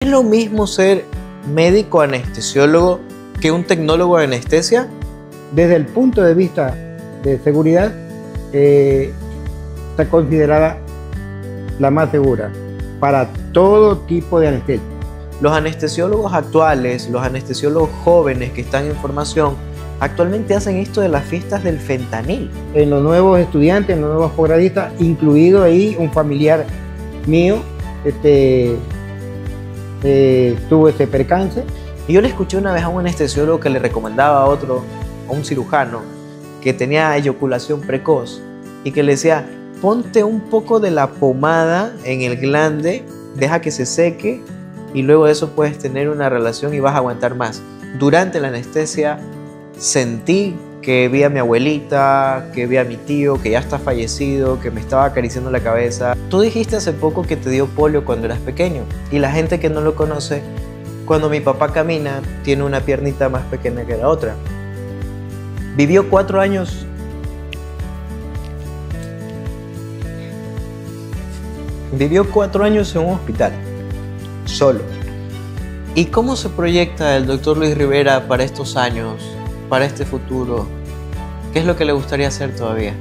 ¿Es lo mismo ser médico anestesiólogo que un tecnólogo de anestesia? Desde el punto de vista de seguridad, está considerada la más segura para todo tipo de anestesia. Los anestesiólogos actuales, los anestesiólogos jóvenes que están en formación, actualmente hacen esto de las fiestas del fentanil. En los nuevos estudiantes, en los nuevos posgradistas, incluido ahí un familiar mío, tuvo ese percance. Y yo le escuché una vez a un anestesiólogo que le recomendaba a otro, a un cirujano, que tenía eyaculación precoz y que le decía, ponte un poco de la pomada en el glande, deja que se seque y luego de eso puedes tener una relación y vas a aguantar más. Durante la anestesia sentí que vi a mi abuelita, que vi a mi tío, que ya está fallecido, que me estaba acariciando la cabeza. Tú dijiste hace poco que te dio polio cuando eras pequeño y la gente que no lo conoce, cuando mi papá camina, tiene una piernita más pequeña que la otra. Vivió 4 años. Vivió 4 años en un hospital, solo. ¿Y cómo se proyecta el doctor Luis Rivera para estos años, para este futuro? ¿Qué es lo que le gustaría hacer todavía?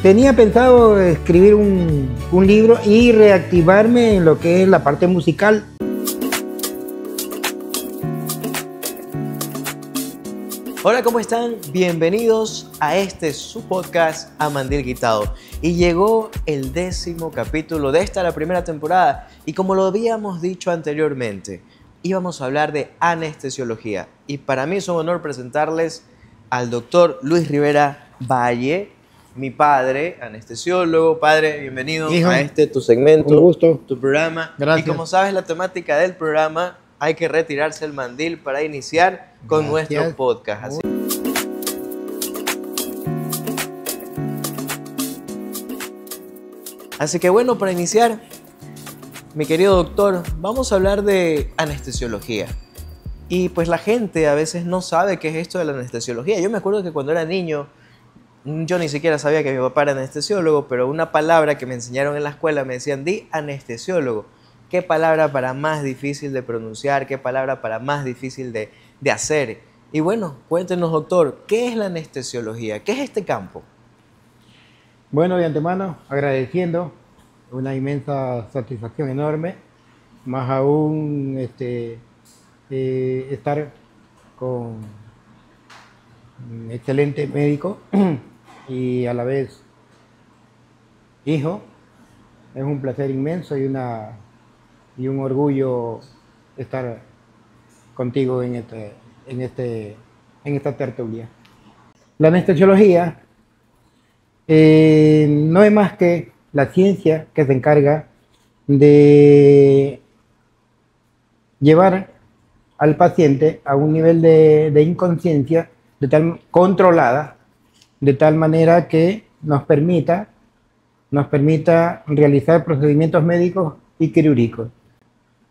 Tenía pensado escribir un libro y reactivarme en lo que es la parte musical. Hola, ¿cómo están? Bienvenidos a su podcast A Mandil Quitado. Y llegó el 10º capítulo de la primera temporada. Y como lo habíamos dicho anteriormente, íbamos a hablar de anestesiología. Y para mí es un honor presentarles al doctor Luis Rivera Valle, mi padre, anestesiólogo. Padre, bienvenido. Hijo, a tu segmento, un gusto. tu programa. Gracias. Y como sabes, la temática del programa, hay que retirarse el mandil para iniciar con nuestro podcast. Así que bueno, para iniciar, mi querido doctor, vamos a hablar de anestesiología. Y pues la gente a veces no sabe qué es esto de la anestesiología. Yo me acuerdo que cuando era niño, yo ni siquiera sabía que mi papá era anestesiólogo, pero una palabra que me enseñaron en la escuela me decían, di anestesiólogo. ¿Qué palabra para más difícil de pronunciar? ¿Qué palabra para más difícil de hacer? Y bueno, cuéntenos, doctor, ¿qué es la anestesiología? ¿Qué es este campo? Bueno, de antemano, agradeciendo, una inmensa satisfacción enorme, más aún estar con un excelente médico y a la vez hijo. Es un placer inmenso y un orgullo estar contigo en esta tertulia. La anestesiología no es más que la ciencia que se encarga de llevar al paciente a un nivel de inconsciencia controlada, de tal manera que nos permita realizar procedimientos médicos y quirúrgicos.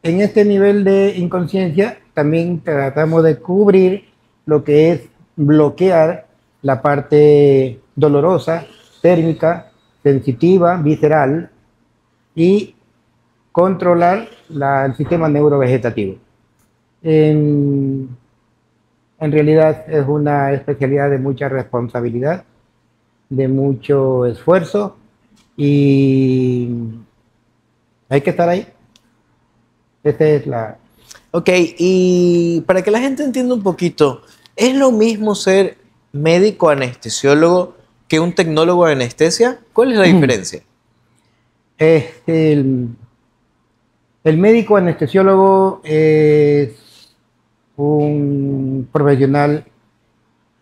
En este nivel de inconsciencia también tratamos de cubrir lo que es bloquear la parte dolorosa, térmica, sensitiva, visceral y controlar el sistema neurovegetativo. En realidad es una especialidad de mucha responsabilidad, de mucho esfuerzo y hay que estar ahí. Esta es la... Ok, y para que la gente entienda un poquito, ¿es lo mismo ser médico anestesiólogo que un tecnólogo de anestesia? ¿Cuál es la diferencia? El médico anestesiólogo es un profesional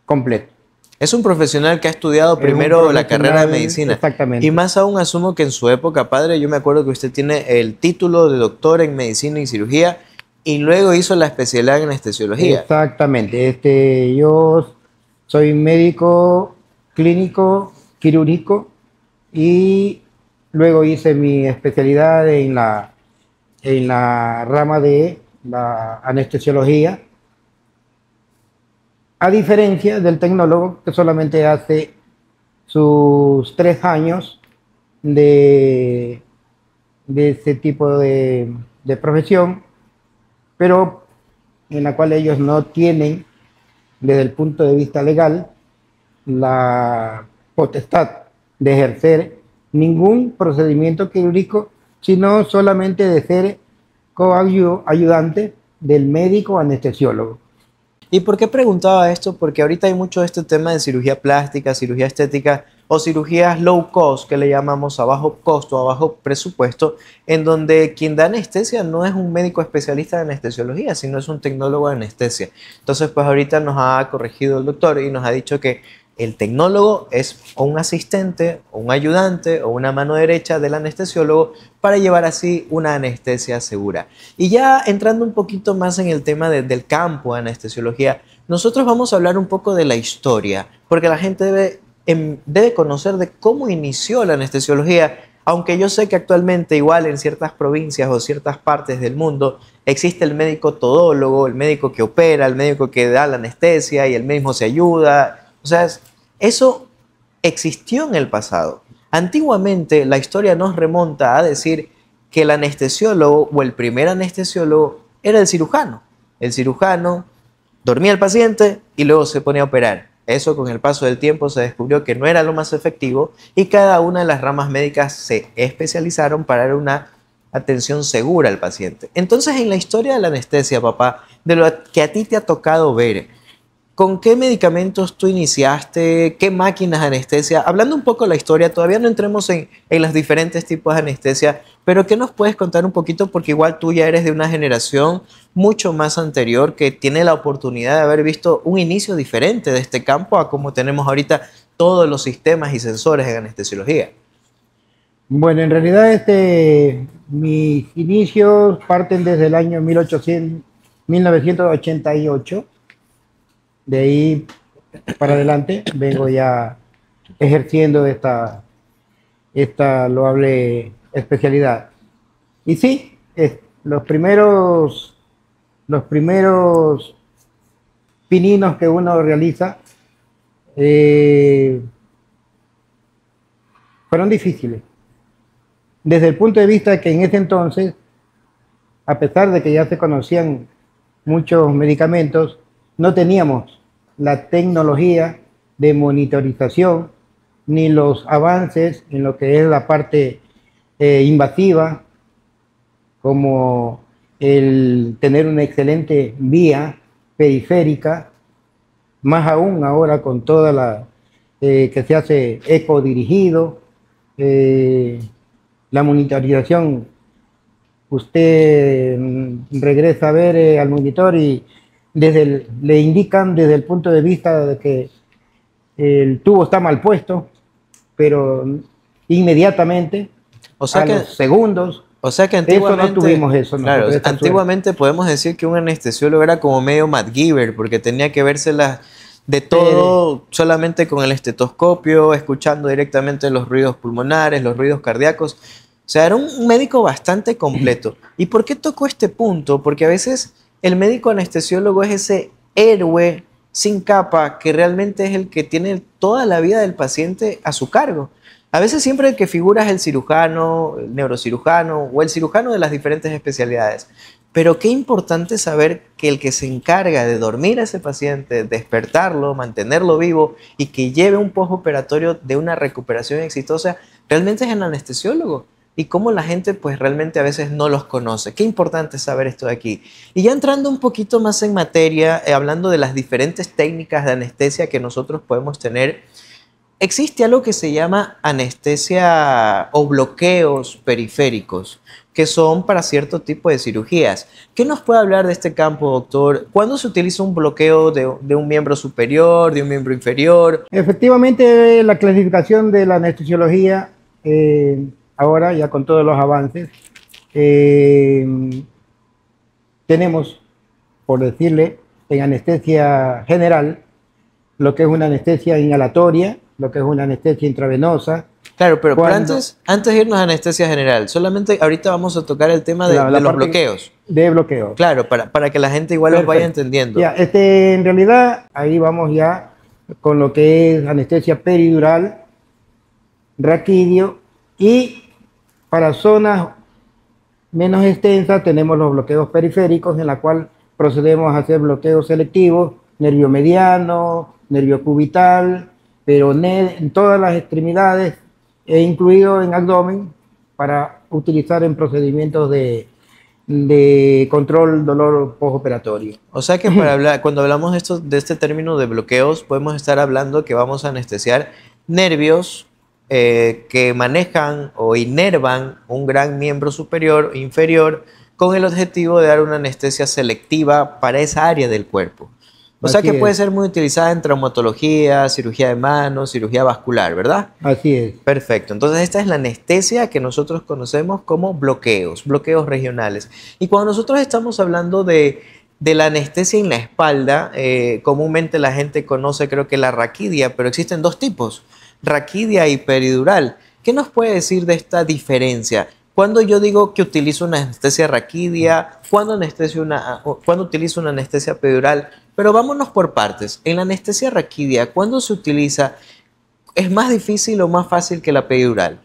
completo. Es un profesional que ha estudiado primero la carrera de medicina. Exactamente. Y más aún asumo que en su época, padre, yo me acuerdo que usted tiene el título de doctor en medicina y cirugía y luego hizo la especialidad en anestesiología. Exactamente. Yo soy médico clínico, quirúrgico y luego hice mi especialidad en la rama de la anestesiología. A diferencia del tecnólogo que solamente hace sus 3 años de ese tipo de de profesión, pero en la cual ellos no tienen, desde el punto de vista legal, la potestad de ejercer ningún procedimiento quirúrgico, sino solamente de ser coayudante del médico anestesiólogo. ¿Y por qué preguntaba esto? Porque ahorita hay mucho de este tema de cirugía plástica, cirugía estética o cirugías low cost, que le llamamos a bajo costo, a bajo presupuesto, en donde quien da anestesia no es un médico especialista de anestesiología, sino es un tecnólogo de anestesia. Entonces, pues ahorita nos ha corregido el doctor y nos ha dicho que el tecnólogo es o un asistente, o un ayudante, o una mano derecha del anestesiólogo para llevar así una anestesia segura. Y ya entrando un poquito más en el tema del campo de anestesiología, nosotros vamos a hablar un poco de la historia, porque la gente debe conocer de cómo inició la anestesiología, aunque yo sé que actualmente igual en ciertas provincias o ciertas partes del mundo existe el médico todólogo, el médico que opera, el médico que da la anestesia y él mismo se ayuda. O sea, eso existió en el pasado. Antiguamente la historia nos remonta a decir que el anestesiólogo o el primer anestesiólogo era el cirujano. El cirujano dormía al paciente y luego se ponía a operar. Eso con el paso del tiempo se descubrió que no era lo más efectivo y cada una de las ramas médicas se especializaron para dar una atención segura al paciente. Entonces, en la historia de la anestesia, papá, de lo que a ti te ha tocado ver, ¿con qué medicamentos tú iniciaste? ¿Qué máquinas de anestesia? Hablando un poco de la historia, todavía no entremos en los diferentes tipos de anestesia, pero ¿qué nos puedes contar un poquito? Porque igual tú ya eres de una generación mucho más anterior que tiene la oportunidad de haber visto un inicio diferente de este campo a como tenemos ahorita todos los sistemas y sensores en anestesiología. Bueno, en realidad mis inicios parten desde el año 1988. De ahí para adelante vengo ya ejerciendo esta loable especialidad. Y sí, los primeros pininos que uno realiza fueron difíciles. Desde el punto de vista que en ese entonces, a pesar de que ya se conocían muchos medicamentos, no teníamos la tecnología de monitorización ni los avances en lo que es la parte invasiva, como el tener una excelente vía periférica, más aún ahora con toda que se hace eco dirigido, la monitorización. Usted regresa a ver al monitor y le indican desde el punto de vista de que el tubo está mal puesto, pero inmediatamente, O sea a que, los segundos, o sea que eso no antiguamente, tuvimos eso. claro, nosotros, esta antiguamente podemos decir que un anestesiólogo era como medio MacGyver, porque tenía que vérselas de todo solamente con el estetoscopio, escuchando directamente los ruidos pulmonares, los ruidos cardíacos. O sea, era un médico bastante completo. ¿Y por qué tocó este punto? Porque a veces el médico anestesiólogo es ese héroe sin capa que realmente es el que tiene toda la vida del paciente a su cargo. A veces siempre el que figura es el cirujano, el neurocirujano o el cirujano de las diferentes especialidades. Pero qué importante saber que el que se encarga de dormir a ese paciente, despertarlo, mantenerlo vivo y que lleve un postoperatorio de una recuperación exitosa, realmente es el anestesiólogo. Y cómo la gente pues realmente a veces no los conoce. Qué importante saber esto de aquí. Y ya entrando un poquito más en materia, hablando de las diferentes técnicas de anestesia que nosotros podemos tener, existe algo que se llama anestesia o bloqueos periféricos, que son para cierto tipo de cirugías. ¿Qué nos puede hablar de este campo, doctor? ¿Cuándo se utiliza un bloqueo de un miembro superior, de un miembro inferior? Efectivamente, la clasificación de la anestesiología, ahora ya con todos los avances, tenemos, por decirle, en anestesia general, lo que es una anestesia inhalatoria, lo que es una anestesia intravenosa. Claro, pero antes de irnos a anestesia general, solamente ahorita vamos a tocar el tema de los bloqueos. De bloqueo. Claro, para que la gente igual los vaya entendiendo. Ya, en realidad, ahí vamos ya con lo que es anestesia peridural, raquídeo, y para zonas menos extensa tenemos los bloqueos periféricos, en la cual procedemos a hacer bloqueos selectivos, nervio mediano, nervio cubital, peroné, en todas las extremidades, e incluido en abdomen, para utilizar en procedimientos de control dolor postoperatorio. O sea que para hablar, cuando hablamos de este término de bloqueos, podemos estar hablando que vamos a anestesiar nervios que manejan o inervan un gran miembro superior o inferior con el objetivo de dar una anestesia selectiva para esa área del cuerpo. O sea que puede ser muy utilizada en traumatología, cirugía de manos, cirugía vascular, ¿verdad? Así es. Perfecto. Entonces esta es la anestesia que nosotros conocemos como bloqueos, bloqueos regionales. Y cuando nosotros estamos hablando de la anestesia en la espalda, comúnmente la gente conoce creo que la raquidia, pero existen dos tipos, raquidia y peridural. ¿Qué nos puede decir de esta diferencia? Cuando yo digo que utilizo una anestesia raquidia, cuando utilizo una anestesia peridural, pero vámonos por partes. En la anestesia raquidia, ¿cuándo se utiliza? ¿Es más difícil o más fácil que la peridural?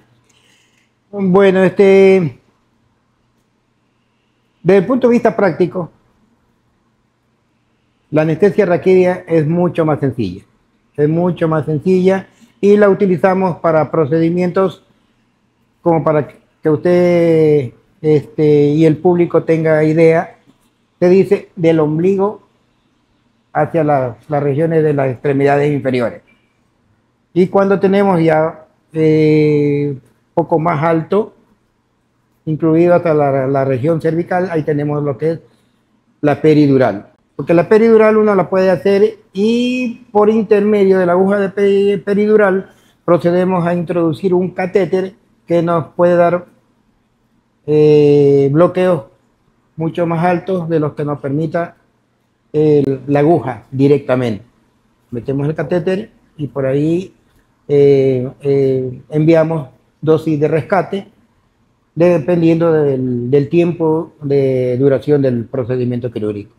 Bueno, desde el punto de vista práctico, la anestesia raquidia es mucho más sencilla. Es mucho más sencilla y la utilizamos para procedimientos como para que usted y el público tenga idea. Se dice del ombligo hacia las regiones de las extremidades inferiores. Y cuando tenemos ya poco más alto, incluido hasta la región cervical, ahí tenemos lo que es la peridural. Porque la peridural uno la puede hacer y por intermedio de la aguja de peridural procedemos a introducir un catéter que nos puede dar bloqueos mucho más altos de los que nos permita la aguja directamente. Metemos el catéter y por ahí enviamos dosis de rescate dependiendo del tiempo de duración del procedimiento quirúrgico.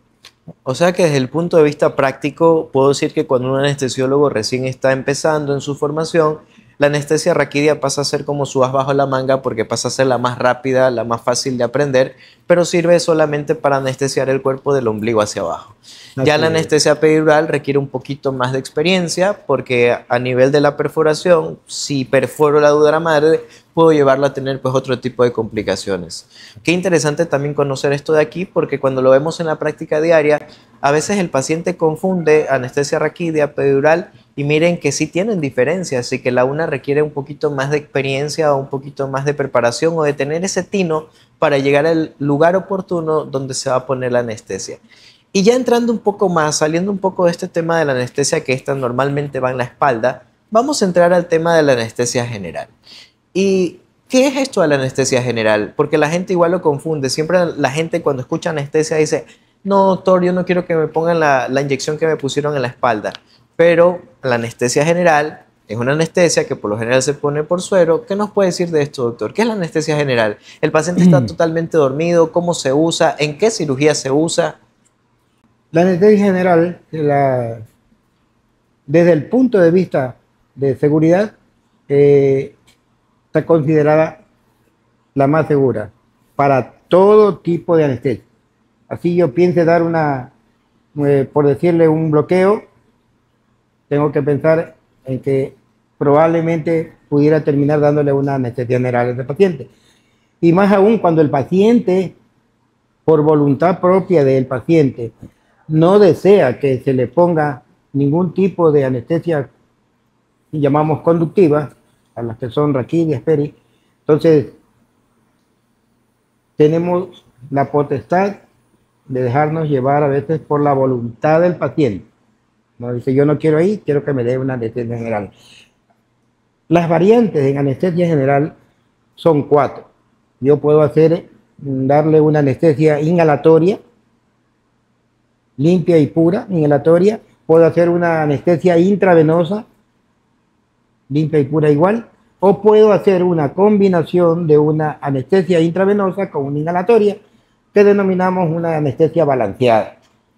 O sea que desde el punto de vista práctico, puedo decir que cuando un anestesiólogo recién está empezando en su formación, la anestesia raquidia pasa a ser como su as bajo la manga porque pasa a ser la más rápida, la más fácil de aprender, pero sirve solamente para anestesiar el cuerpo del ombligo hacia abajo. Ya la anestesia peridural requiere un poquito más de experiencia porque a nivel de la perforación, si perforo la dudara madre, puedo llevarla a tener pues otro tipo de complicaciones. Qué interesante también conocer esto de aquí porque cuando lo vemos en la práctica diaria, a veces el paciente confunde anestesia raquidia, peridural y miren que sí tienen diferencias y que la una requiere un poquito más de experiencia o un poquito más de preparación o de tener ese tino para llegar al lugar oportuno donde se va a poner la anestesia. Y ya entrando un poco más, saliendo un poco de este tema de la anestesia que esta normalmente va en la espalda, vamos a entrar al tema de la anestesia general. ¿Y qué es esto de la anestesia general? Porque la gente igual lo confunde. Siempre la gente cuando escucha anestesia dice, no, doctor, yo no quiero que me pongan la inyección que me pusieron en la espalda. Pero la anestesia general es una anestesia que por lo general se pone por suero. ¿Qué nos puede decir de esto, doctor? ¿Qué es la anestesia general? ¿El paciente está totalmente dormido? ¿Cómo se usa? ¿En qué cirugía se usa? La anestesia general, desde el punto de vista de seguridad, está considerada la más segura para todo tipo de anestesia. Así yo piense dar por decirle, un bloqueo, tengo que pensar en que probablemente pudiera terminar dándole una anestesia general a ese paciente. Y más aún cuando el paciente, por voluntad propia del paciente, no desea que se le ponga ningún tipo de anestesia, llamamos conductiva, a las que son raquidias, peri. Entonces, tenemos la potestad de dejarnos llevar a veces por la voluntad del paciente. No dice, yo no quiero ir, quiero que me dé una anestesia general. Las variantes en anestesia general son 4. Yo puedo darle una anestesia inhalatoria, limpia y pura, inhalatoria. Puedo hacer una anestesia intravenosa, limpia y pura igual. O puedo hacer una combinación de una anestesia intravenosa con una inhalatoria, que denominamos una anestesia balanceada.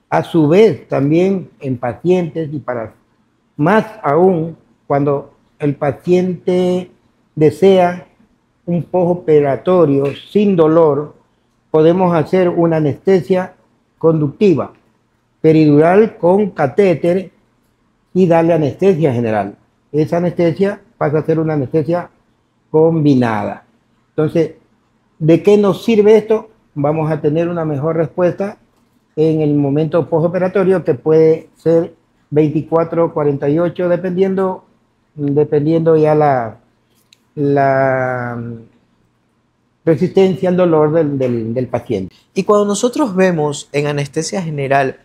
A su vez, también en pacientes, y para más aún, cuando el paciente desea un postoperatorio sin dolor, podemos hacer una anestesia conductiva, peridural con catéter y darle anestesia general. Esa anestesia pasa a ser una anestesia combinada. Entonces, ¿de qué nos sirve esto? Vamos a tener una mejor respuesta en el momento postoperatorio, que puede ser 24, 48, dependiendo ya la resistencia al dolor del paciente. Y cuando nosotros vemos en anestesia general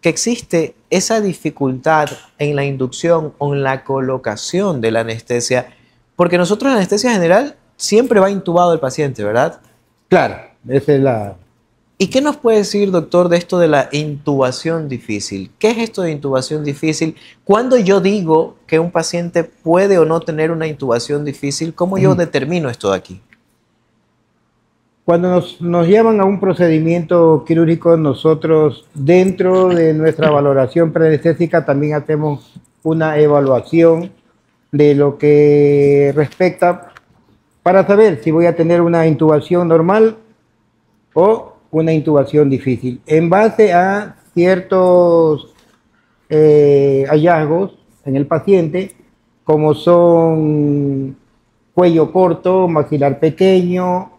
que existe esa dificultad en la inducción o en la colocación de la anestesia, porque nosotros en anestesia general siempre va intubado el paciente, ¿verdad? Claro, esa es la... ¿Y qué nos puede decir, doctor, de esto de la intubación difícil? ¿Qué es esto de intubación difícil? ¿Cuándo yo digo que un paciente puede o no tener una intubación difícil? ¿Cómo yo determino esto de aquí? Cuando nos llevan a un procedimiento quirúrgico, nosotros dentro de nuestra valoración preanestésica también hacemos una evaluación de lo que respecta para saber si voy a tener una intubación normal o una intubación difícil. En base a ciertos hallazgos en el paciente, como son cuello corto, maxilar pequeño,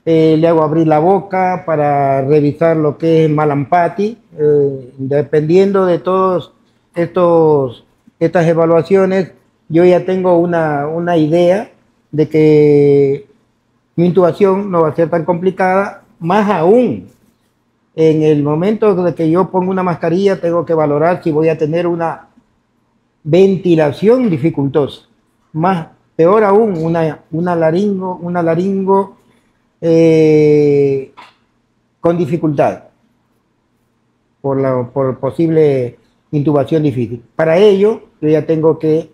le hago abrir la boca para revisar lo que es Mallampati. Dependiendo de todas estas evaluaciones, yo ya tengo una idea de que mi intubación no va a ser tan complicada. Más aún, en el momento de que yo pongo una mascarilla, tengo que valorar si voy a tener una ventilación dificultosa. Peor aún, una laringo con dificultad por posible intubación difícil. Para ello, yo ya tengo que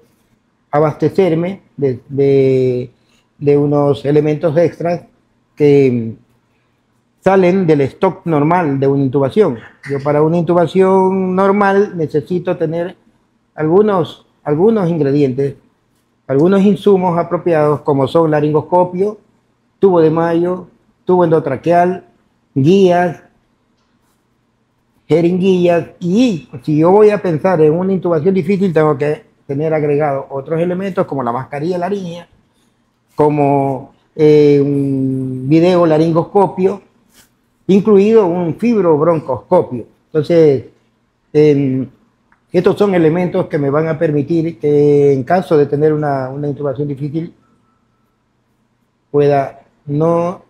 abastecerme de unos elementos extras que salen del stock normal de una intubación. Yo para una intubación normal necesito tener algunos ingredientes, algunos insumos apropiados, como son laringoscopio, tubo de Mayo, tubo endotraqueal, guías, jeringuillas, y si yo voy a pensar en una intubación difícil, tengo que tener agregados otros elementos como la mascarilla laringea, como un video laringoscopio, incluido un fibrobroncoscopio. Entonces, estos son elementos que me van a permitir que en caso de tener una intubación difícil pueda no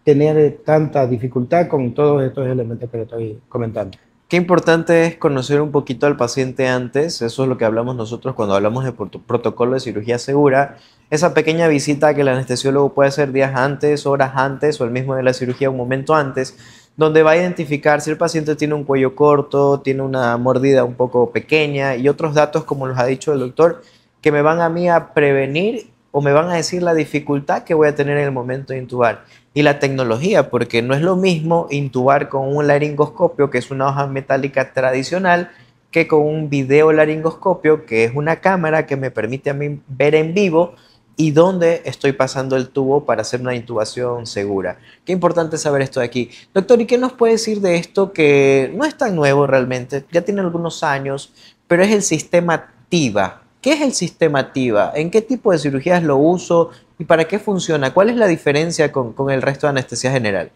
tener tanta dificultad con todos estos elementos que le estoy comentando. Qué importante es conocer un poquito al paciente antes, eso es lo que hablamos nosotros cuando hablamos de protocolo de cirugía segura, esa pequeña visita que el anestesiólogo puede hacer días antes, horas antes o el mismo de la cirugía un momento antes, donde va a identificar si el paciente tiene un cuello corto, tiene una mordida un poco pequeña y otros datos, como los ha dicho el doctor, que me van a mí a prevenir o me van a decir la dificultad que voy a tener en el momento de intubar. Y la tecnología, porque no es lo mismo intubar con un laringoscopio, que es una hoja metálica tradicional, que con un video laringoscopio, que es una cámara que me permite a mí ver en vivo y dónde estoy pasando el tubo para hacer una intubación segura. Qué importante saber esto de aquí. Doctor, ¿y qué nos puede decir de esto que no es tan nuevo realmente? Ya tiene algunos años, pero es el sistema TIVA. ¿Qué es el sistema TIVA? ¿En qué tipo de cirugías lo uso? ¿Y para qué funciona? ¿Cuál es la diferencia con el resto de anestesia general?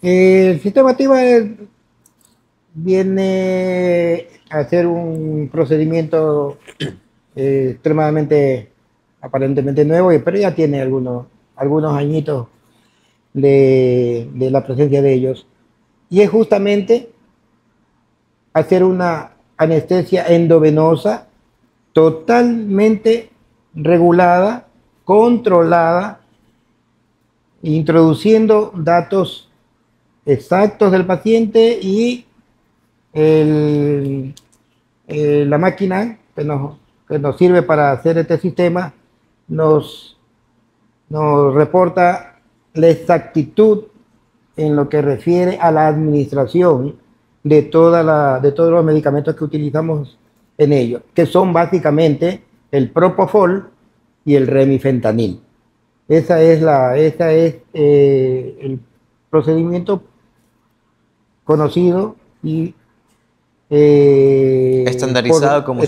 El sistema TIVA viene a ser un procedimiento extremadamente, aparentemente nuevo, pero ya tiene algunos añitos de la presencia de ellos. Y es justamente hacer una anestesia endovenosa totalmente regulada, controlada, introduciendo datos exactos del paciente y la máquina que nos sirve para hacer este sistema nos reporta la exactitud en lo que refiere a la administración de todos los medicamentos que utilizamos en ello, que son básicamente el propofol y el remifentanil. Ese es el procedimiento conocido y estandarizado como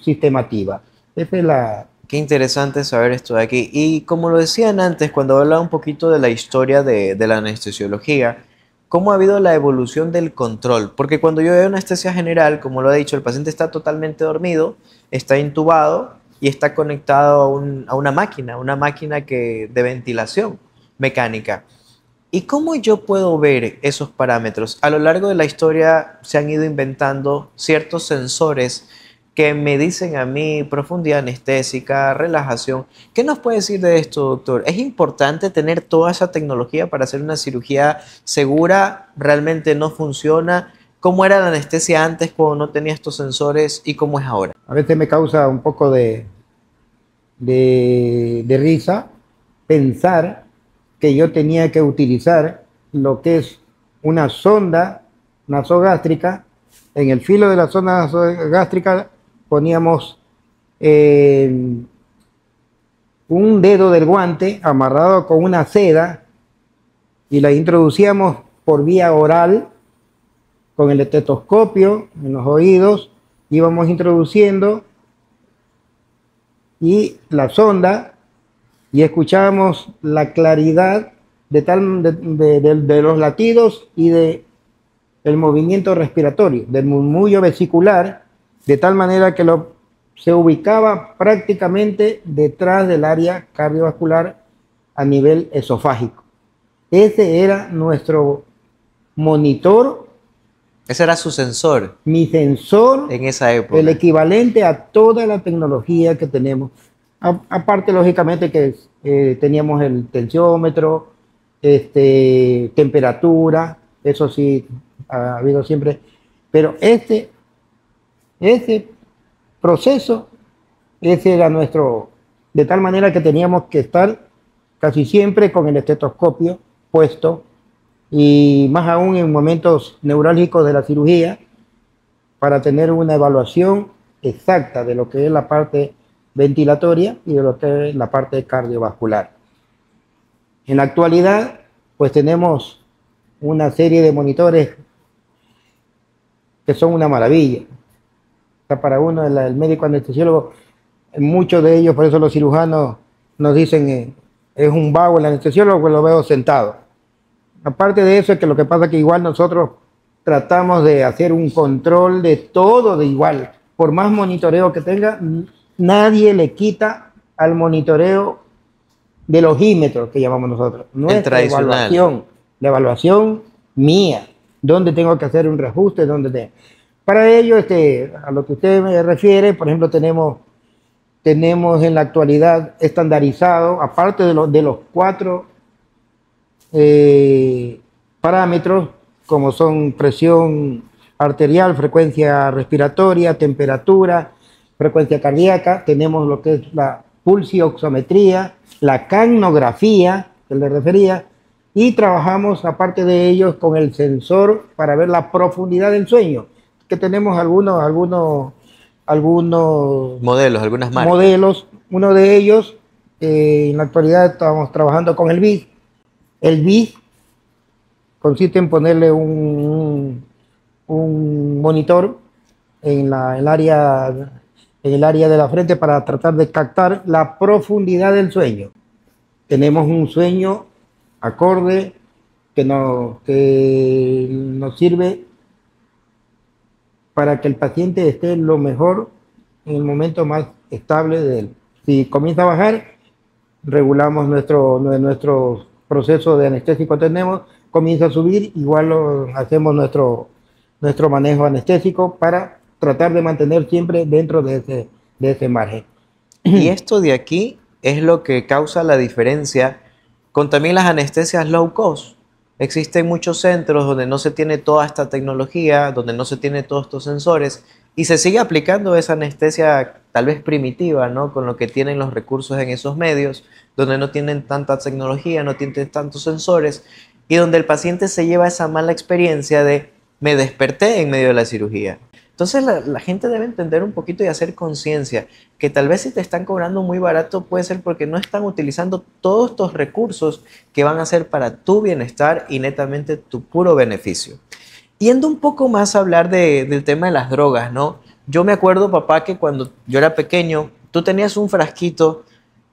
sistema activa. Esa es la... Qué interesante saber esto de aquí. Y como lo decían antes, cuando hablaba un poquito de la historia de la anestesiología, ¿cómo ha habido la evolución del control? Porque cuando yo veo anestesia general, como lo he dicho, el paciente está totalmente dormido, está intubado y está conectado a una máquina de ventilación mecánica. ¿Y cómo yo puedo ver esos parámetros? A lo largo de la historia se han ido inventando ciertos sensores que me dicen a mí profundidad anestésica, relajación. ¿Qué nos puede decir de esto, doctor? ¿Es importante tener toda esa tecnología para hacer una cirugía segura? ¿Realmente no funciona? ¿Cómo era la anestesia antes cuando no tenía estos sensores y cómo es ahora? A veces me causa un poco de risa pensar que yo tenía que utilizar lo que es una sonda nasogástrica. En el filo de la sonda nasogástrica poníamos un dedo del guante amarrado con una seda y la introducíamos por vía oral con el estetoscopio en los oídos, íbamos introduciendo y la sonda y escuchábamos la claridad de los latidos y del movimiento respiratorio, del murmullo vesicular, de tal manera que se ubicaba prácticamente detrás del área cardiovascular a nivel esofágico. Ese era nuestro monitor. Ese era su sensor. Mi sensor en esa época. El equivalente a toda la tecnología que tenemos. Aparte, lógicamente, que teníamos el tensiómetro, temperatura, eso sí ha habido siempre. Pero ese proceso, ese era nuestro, de tal manera que teníamos que estar casi siempre con el estetoscopio puesto, y más aún en momentos neurálgicos de la cirugía, para tener una evaluación exacta de lo que es la parte ventilatoria y de lo que es la parte cardiovascular. En la actualidad, pues tenemos una serie de monitores que son una maravilla. O sea, para uno, el médico anestesiólogo, muchos de ellos, por eso los cirujanos nos dicen, es un vago el anestesiólogo, pues lo veo sentado. Aparte de eso, es que lo que pasa es que igual nosotros tratamos de hacer un control de todo de igual. Por más monitoreo que tenga, nadie le quita al monitoreo del ojímetro que llamamos nosotros. Nuestra evaluación, la evaluación mía, donde tengo que hacer un reajuste, Para ello, a lo que usted me refiere, por ejemplo, tenemos en la actualidad estandarizado, aparte de los 4 parámetros, como son presión arterial, frecuencia respiratoria, temperatura, frecuencia cardíaca, tenemos lo que es la pulsioximetría, la capnografía, que le refería, y trabajamos aparte de ellos con el sensor para ver la profundidad del sueño, que tenemos algunos modelos, algunas marcas. Modelos. Uno de ellos, en la actualidad estamos trabajando con el BIS. El BIS consiste en ponerle un monitor en el área de la frente para tratar de captar la profundidad del sueño. Tenemos un sueño acorde que nos sirve para que el paciente esté lo mejor en el momento más estable de él. Si comienza a bajar, regulamos nuestro proceso de anestésico tenemos, comienza a subir, igual hacemos nuestro manejo anestésico para tratar de mantener siempre dentro de ese margen. Y esto de aquí es lo que causa la diferencia con también las anestesias low cost. Existen muchos centros donde no se tiene toda esta tecnología, donde no se tiene todos estos sensores y se sigue aplicando esa anestesia tal vez primitiva, ¿no? Con lo que tienen los recursos en esos medios, donde no tienen tanta tecnología, no tienen tantos sensores y donde el paciente se lleva esa mala experiencia de me desperté en medio de la cirugía. Entonces la gente debe entender un poquito y hacer conciencia que tal vez si te están cobrando muy barato puede ser porque no están utilizando todos estos recursos que van a ser para tu bienestar y netamente tu puro beneficio. Yendo un poco más a hablar del tema de las drogas, ¿no? Yo me acuerdo, papá, que cuando yo era pequeño, tú tenías un frasquito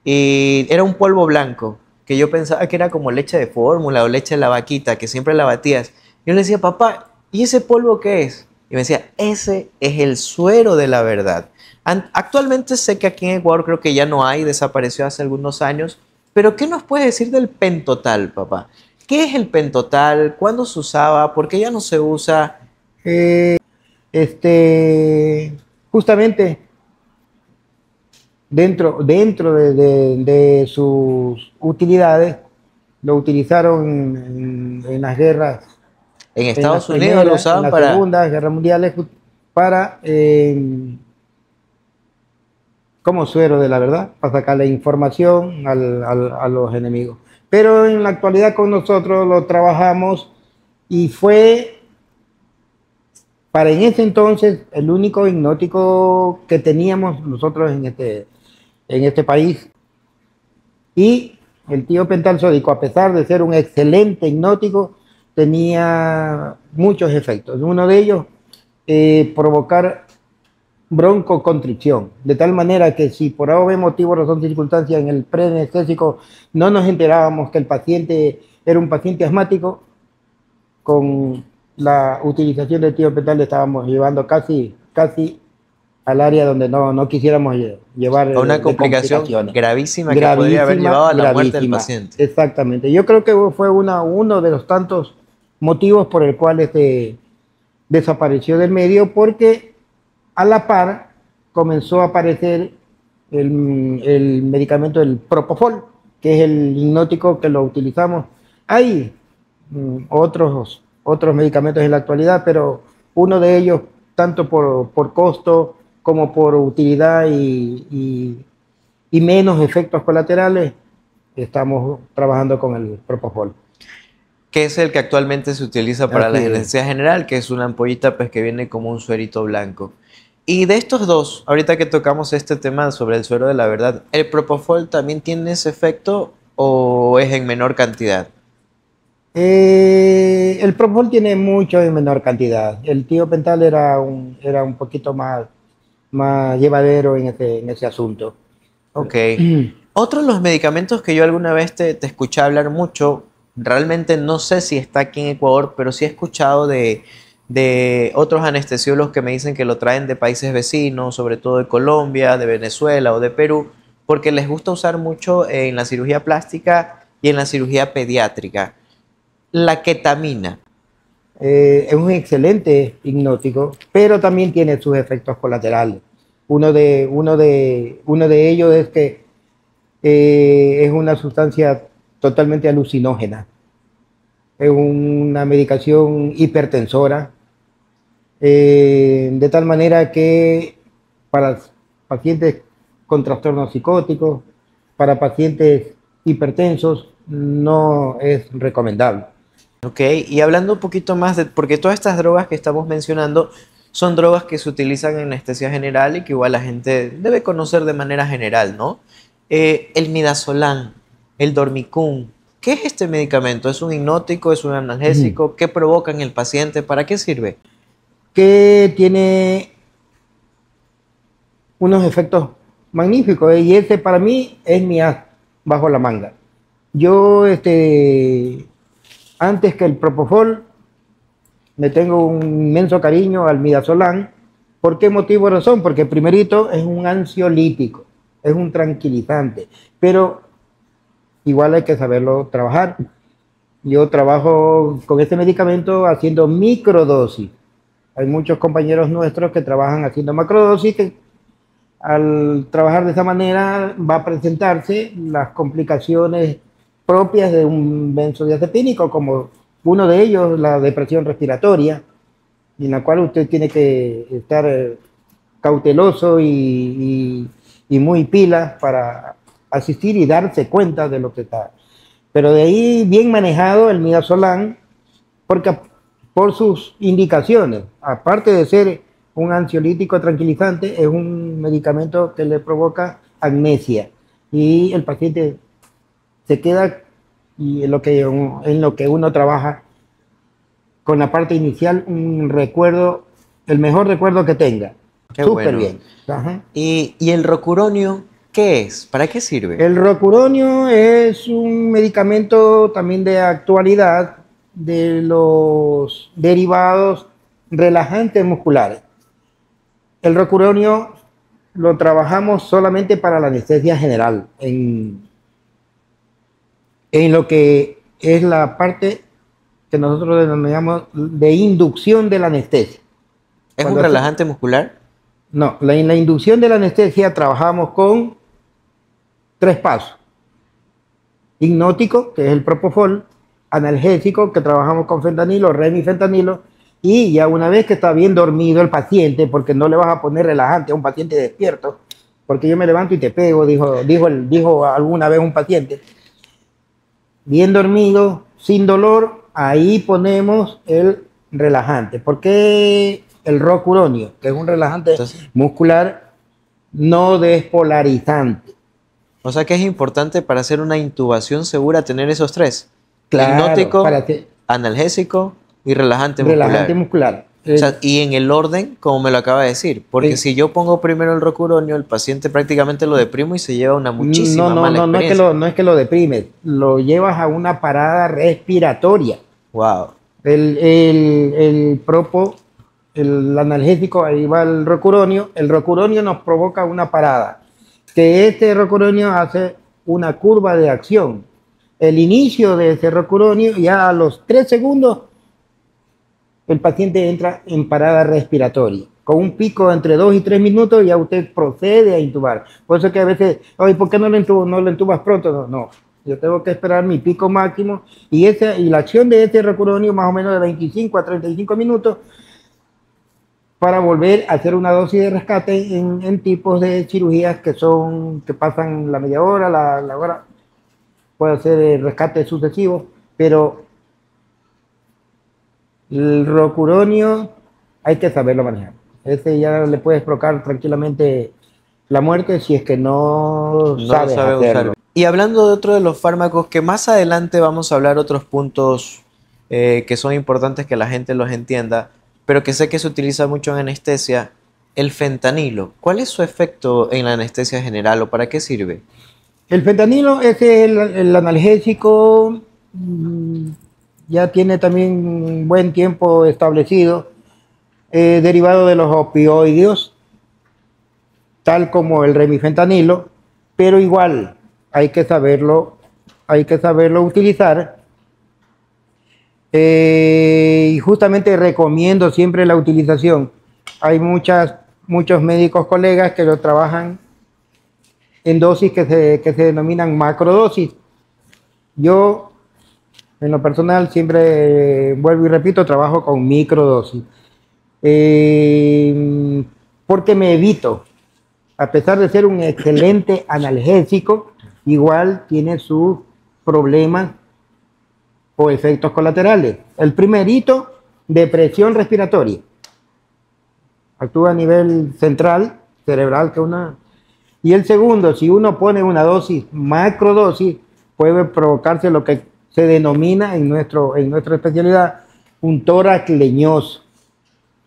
y era un polvo blanco, que yo pensaba que era como leche de fórmula o leche de la vaquita, que siempre la batías. Yo le decía, papá, ¿y ese polvo qué es? Y me decía, ese es el suero de la verdad. Actualmente sé que aquí en Ecuador creo que ya no hay, desapareció hace algunos años, pero ¿qué nos puedes decir del pentotal, papá? ¿Qué es el pentotal? ¿Cuándo se usaba? ¿Por qué ya no se usa? Eh, Justamente dentro de sus utilidades, lo utilizaron en las guerras, En en las Estados Unidos lo primeras, en usaban las para... segundas guerras mundiales, para, como suero de la verdad, para sacarle información a los enemigos. Pero en la actualidad con nosotros lo trabajamos y fue para en ese entonces el único hipnótico que teníamos nosotros en este país. Y el tío pentalsódico, a pesar de ser un excelente hipnótico, tenía muchos efectos. Uno de ellos, provocar broncoconstricción, de tal manera que si por algún motivo, razón, circunstancia en el preanestésico no nos enterábamos que el paciente era un paciente asmático, con la utilización del tío pental le estábamos llevando casi al área donde no quisiéramos llevar, a una de complicación complicaciones. gravísima que podría haber Gravísima, llevado a la muerte del gravísima, paciente. exactamente. Yo creo que fue uno de los tantos motivos por el cual desapareció del medio, porque a la par comenzó a aparecer el medicamento del Propofol, que es el hipnótico que lo utilizamos. Hay otros medicamentos en la actualidad, pero uno de ellos, tanto por costo como por utilidad y menos efectos colaterales, estamos trabajando con el Propofol. Que es el que actualmente se utiliza para la Así es. anestesia general, que es una ampollita pues, que viene como un suerito blanco. Y de estos dos, ahorita que tocamos este tema sobre el suero de la verdad, ¿el Propofol también tiene ese efecto o es en menor cantidad? El Propofol tiene mucho en menor cantidad. El tío Pental era un poquito más llevadero en ese asunto. Ok. Otro de los medicamentos que yo alguna vez te escuché hablar mucho, realmente no sé si está aquí en Ecuador, pero sí he escuchado de otros anestesiólogos que me dicen que lo traen de países vecinos, sobre todo de Colombia, de Venezuela o de Perú, porque les gusta usar mucho en la cirugía plástica y en la cirugía pediátrica. La ketamina. Es un excelente hipnótico, pero también tiene sus efectos colaterales. Uno de ellos es que es una sustancia totalmente alucinógena. Es una medicación hipertensora, de tal manera que para pacientes con trastornos psicóticos, para pacientes hipertensos, no es recomendable. Ok, y hablando un poquito más de, porque todas estas drogas que estamos mencionando son drogas que se utilizan en anestesia general y que igual la gente debe conocer de manera general, ¿no? El midazolam, el dormicum, ¿qué es este medicamento? ¿Es un hipnótico? ¿Es un analgésico? ¿Qué provoca en el paciente? ¿Para qué sirve? Que tiene unos efectos magníficos, y ese para mí es mi as bajo la manga. Yo, antes que el Propofol, me tengo un inmenso cariño al midazolam. ¿Por qué motivo o razón? Porque primerito es un ansiolítico, es un tranquilizante, pero igual hay que saberlo trabajar. Yo trabajo con este medicamento haciendo microdosis. Hay muchos compañeros nuestros que trabajan haciendo macrodosis, que al trabajar de esa manera va a presentarse las complicaciones propias de un benzodiazepínico, como uno de ellos, la depresión respiratoria, en la cual usted tiene que estar cauteloso y muy pila para asistir y darse cuenta de lo que está. Pero de ahí, bien manejado el midazolam, porque por sus indicaciones, aparte de ser un ansiolítico tranquilizante es un medicamento que le provoca amnesia y el paciente se queda y en lo que uno trabaja con la parte inicial, un recuerdo, el mejor recuerdo que tenga. Qué Súper bueno. bien. Ajá. ¿Y el rocuronio qué es? ¿Para qué sirve? El rocuronio es un medicamento también de actualidad de los derivados relajantes musculares. El rocuronio lo trabajamos solamente para la anestesia general, en lo que es la parte que nosotros denominamos de inducción de la anestesia. ¿Es un Cuando relajante muscular? no, en la inducción de la anestesia trabajamos con 3 pasos. Hipnótico, que es el propofol, analgésico, que trabajamos con fentanilo, remifentanilo, y ya una vez que está bien dormido el paciente, porque no le vas a poner relajante a un paciente despierto, porque yo me levanto y te pego, dijo alguna vez un paciente, bien dormido, sin dolor, ahí ponemos el relajante. ¿Por qué el rocuronio, que es un relajante Entonces, muscular no despolarizante? o sea que es importante para hacer una intubación segura tener esos tres. Claro, Hipnótico, para que analgésico y relajante relajante muscular. muscular. O sea, y en el orden, como me lo acaba de decir, porque si yo pongo primero el rocuronio, el paciente prácticamente lo deprimo y se lleva una No, muchísima no, mala no, experiencia. no es que lo deprimes, lo llevas a una parada respiratoria. Wow. El propo, el analgésico, ahí va el rocuronio nos provoca una parada, que este rocuronio hace una curva de acción. El inicio de ese rocuronio, ya a los 3 segundos, el paciente entra en parada respiratoria. Con un pico entre 2 y 3 minutos ya usted procede a intubar. Por eso que a veces, oye, ¿por qué no lo intubas pronto? No, no, yo tengo que esperar mi pico máximo y la acción de este rocuronio más o menos de 25 a 35 minutos para volver a hacer una dosis de rescate en tipos de cirugías que pasan la media hora, la hora, puede ser el rescate sucesivo, pero el rocuronio hay que saberlo manejar. Ese ya le puedes provocar tranquilamente la muerte si es que no No lo sabes sabe hacerlo. usar. Y hablando de otro de los fármacos que más adelante vamos a hablar otros puntos que son importantes que la gente los entienda, pero que sé que se utiliza mucho en anestesia, el fentanilo. ¿Cuál es su efecto en la anestesia general o para qué sirve? El fentanilo es el analgésico, mm, ya tiene también un buen tiempo establecido, derivado de los opioides, tal como el remifentanilo, pero igual hay que saberlo utilizar. Y justamente recomiendo siempre la utilización. Hay muchos médicos colegas que lo trabajan en dosis que se denominan macrodosis. Yo, en lo personal, siempre vuelvo y repito, trabajo con microdosis. Porque me evito, a pesar de ser un excelente analgésico, igual tiene sus problemas o efectos colaterales. El primerito, depresión respiratoria. Actúa a nivel central, cerebral, y el segundo, si uno pone una dosis, macrodosis, puede provocarse lo que se denomina en nuestra especialidad un tórax leñoso,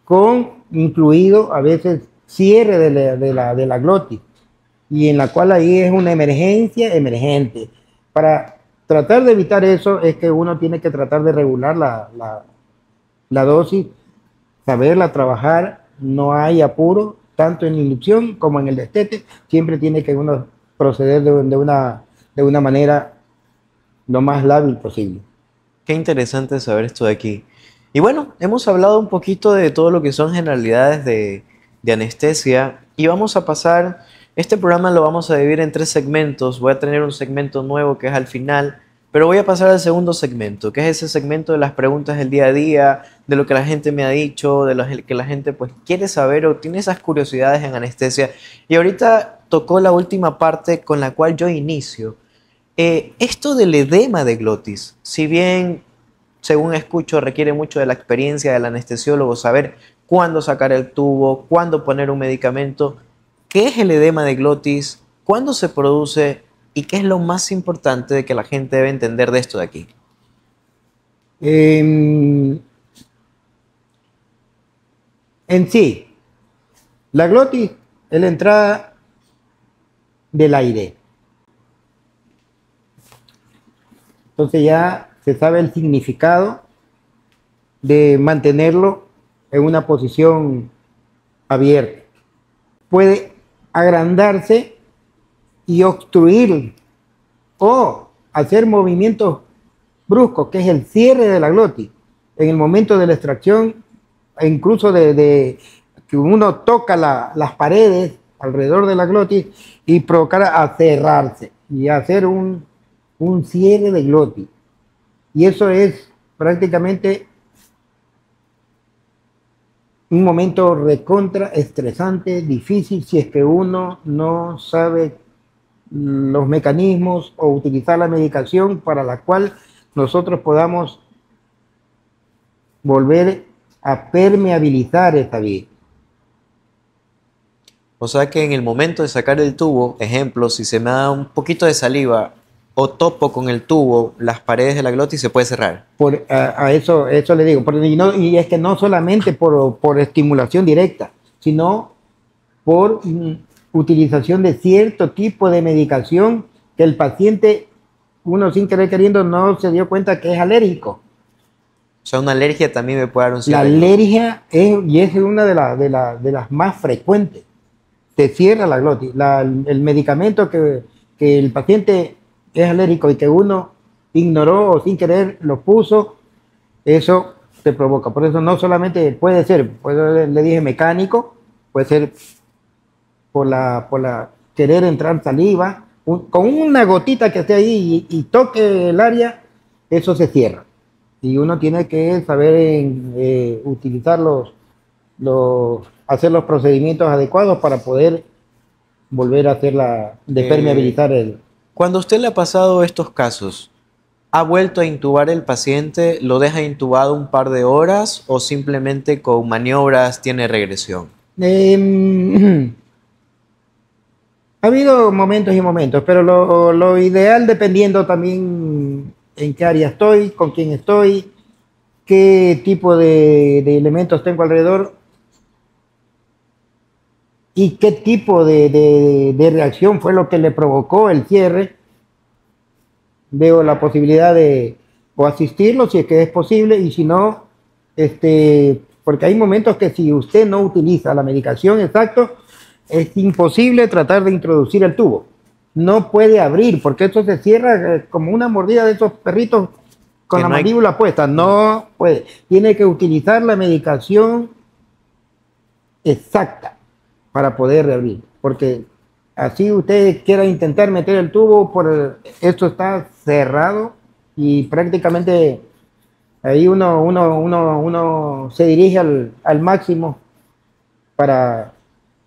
con incluido a veces cierre de la glotis, y en la cual ahí es una emergencia emergente. Para tratar de evitar eso es que uno tiene que tratar de regular la dosis, saberla trabajar, no hay apuro, tanto en la inducción como en el destete, siempre tiene que uno proceder de una manera lo más lábil posible. Qué interesante saber esto de aquí. Y bueno, hemos hablado un poquito de todo lo que son generalidades de anestesia y vamos a pasar, este programa lo vamos a dividir en 3 segmentos. Voy a tener un segmento nuevo que es al final, pero voy a pasar al segundo segmento, que es ese segmento de las preguntas del día a día, de lo que la gente me ha dicho, de lo que la gente pues quiere saber o tiene esas curiosidades en anestesia. Y ahorita tocó la última parte con la cual yo inicio. Esto del edema de glotis, si bien según escucho, requiere mucho de la experiencia del anestesiólogo, saber cuándo sacar el tubo, cuándo poner un medicamento. ¿Qué es el edema de glotis? ¿Cuándo se produce? ¿Y qué es lo más importante de que la gente debe entender de esto de aquí? En sí, la glotis es la entrada del aire. Entonces ya se sabe el significado de mantenerlo en una posición abierta. Puede agrandarse y obstruir o hacer movimientos bruscos, que es el cierre de la glotis. En el momento de la extracción, e incluso de que uno toca las paredes alrededor de la glotis y provocar a cerrarse y hacer un cierre de glotis. Y eso es prácticamente un momento recontra estresante, difícil, si es que uno no sabe los mecanismos o utilizar la medicación para la cual nosotros podamos volver a permeabilizar esta vía. O sea que en el momento de sacar el tubo, ejemplo, si se me da un poquito de saliva o topo con el tubo las paredes de la glotis, se puede cerrar. A eso le digo, y es que no solamente por estimulación directa, sino por utilización de cierto tipo de medicación que el paciente, uno sin querer queriendo, no se dio cuenta que es alérgico. O sea, una alergia también me puede dar un cierre. La alergia es una de las más frecuentes. Te cierra la glotis. El medicamento que el paciente es alérgico y que uno ignoró o sin querer lo puso, eso te provoca. Por eso no solamente puede ser, le dije mecánico, puede ser por la querer entrar saliva, con una gotita que esté ahí y toque el área, eso se cierra. Y uno tiene que saber utilizar hacer los procedimientos adecuados para poder volver a hacer permeabilizar el... Cuando a usted le ha pasado estos casos, ¿ha vuelto a intubar el paciente? ¿Lo deja intubado un par de horas o simplemente con maniobras tiene regresión? Ha habido momentos y momentos, pero lo ideal, dependiendo también en qué área estoy, con quién estoy, qué tipo de elementos tengo alrededor y qué tipo de reacción fue lo que le provocó el cierre, veo la posibilidad de o asistirlo si es que es posible, y si no, porque hay momentos que si usted no utiliza la medicación exacto, es imposible tratar de introducir el tubo. No puede abrir, porque eso se cierra como una mordida de esos perritos con la mandíbula puesta. No puede. Tiene que utilizar la medicación exacta para poder reabrir. Porque así usted quiera intentar meter el tubo, esto está cerrado y prácticamente ahí uno se dirige al máximo para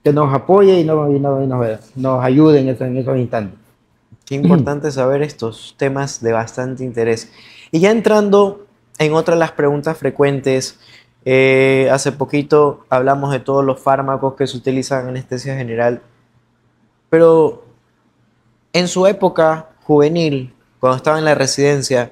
que nos apoye y nos ayude en esos instantes. Qué importante saber estos temas de bastante interés. Y ya entrando en otra de las preguntas frecuentes, hace poquito hablamos de todos los fármacos que se utilizan en anestesia general, pero en su época juvenil, cuando estaba en la residencia,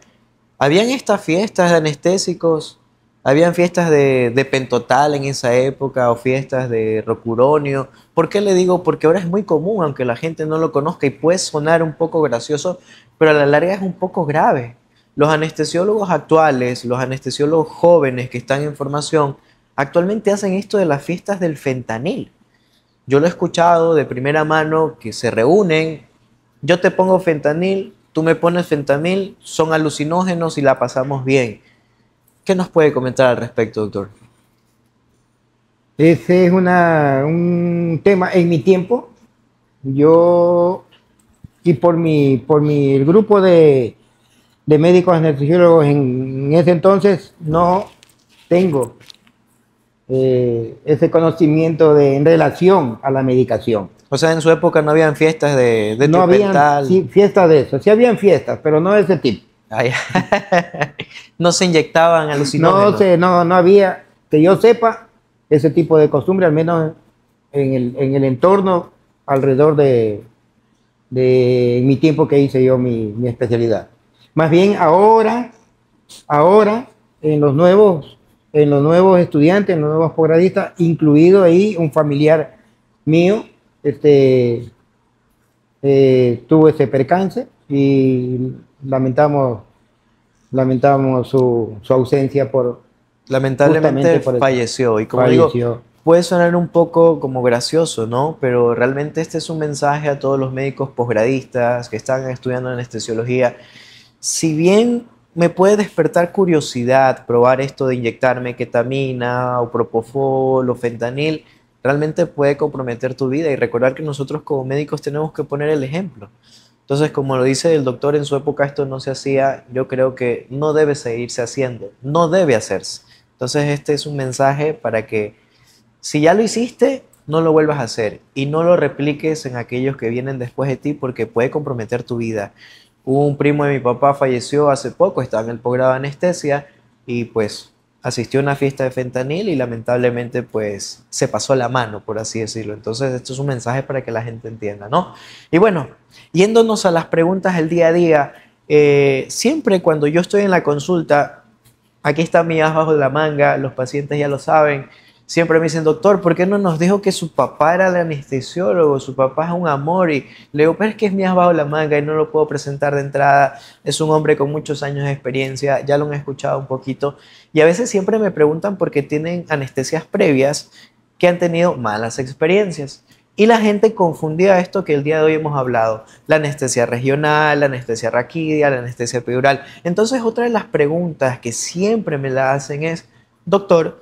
¿habían estas fiestas de anestésicos? ¿Habían fiestas de pentotal en esa época o fiestas de rocuronio? ¿Por qué le digo? Porque ahora es muy común, aunque la gente no lo conozca y puede sonar un poco gracioso, pero a la larga es un poco grave. Los anestesiólogos actuales, los anestesiólogos jóvenes que están en formación, actualmente hacen esto de las fiestas del fentanil. Yo lo he escuchado de primera mano que se reúnen, yo te pongo fentanil, tú me pones fentanil, son alucinógenos y la pasamos bien. ¿Qué nos puede comentar al respecto, doctor? Ese es un tema. En mi tiempo, yo y por mi grupo de médicos anestesiólogos en ese entonces, no tengo ese conocimiento en relación a la medicación. O sea, en su época no habían fiestas de no habían pental. fiestas de eso. Sí habían fiestas, pero no de ese tipo. Ay, no se inyectaban No alucinógenos. sé, no había, que yo sepa, ese tipo de costumbre, al menos en el entorno alrededor de mi tiempo que hice yo mi especialidad. Más bien ahora en los nuevos estudiantes, en los nuevos posgradistas, incluido ahí un familiar mío, este, tuvo ese percance y lamentamos su ausencia justamente Lamentablemente por eso. falleció. Y como digo, Falleció. puede sonar un poco como gracioso, ¿no? Pero realmente este es un mensaje a todos los médicos posgradistas que están estudiando anestesiología. Si bien me puede despertar curiosidad probar esto de inyectarme ketamina o propofol o fentanil, realmente puede comprometer tu vida y recordar que nosotros como médicos tenemos que poner el ejemplo. Entonces, como lo dice el doctor, en su época esto no se hacía, yo creo que no debe seguirse haciendo, no debe hacerse. Entonces, este es un mensaje para que si ya lo hiciste, no lo vuelvas a hacer y no lo repliques en aquellos que vienen después de ti porque puede comprometer tu vida. Un primo de mi papá falleció hace poco, estaba en el posgrado de anestesia y pues asistió a una fiesta de fentanil y lamentablemente pues se pasó la mano, por así decirlo. Entonces esto es un mensaje para que la gente entienda, ¿no? Y bueno, yéndonos a las preguntas del día a día, siempre cuando yo estoy en la consulta, aquí está mi as bajo la manga, los pacientes ya lo saben. Siempre me dicen, doctor, ¿por qué no nos dijo que su papá era el anestesiólogo? Su papá es un amor. Y le digo, pero es que es mi as bajo la manga y no lo puedo presentar de entrada. Es un hombre con muchos años de experiencia, ya lo han escuchado un poquito. Y a veces siempre me preguntan por qué tienen anestesias previas que han tenido malas experiencias. Y la gente confundía esto que el día de hoy hemos hablado, la anestesia regional, la anestesia raquídea, la anestesia epidural. Entonces, otra de las preguntas que siempre me la hacen es, doctor,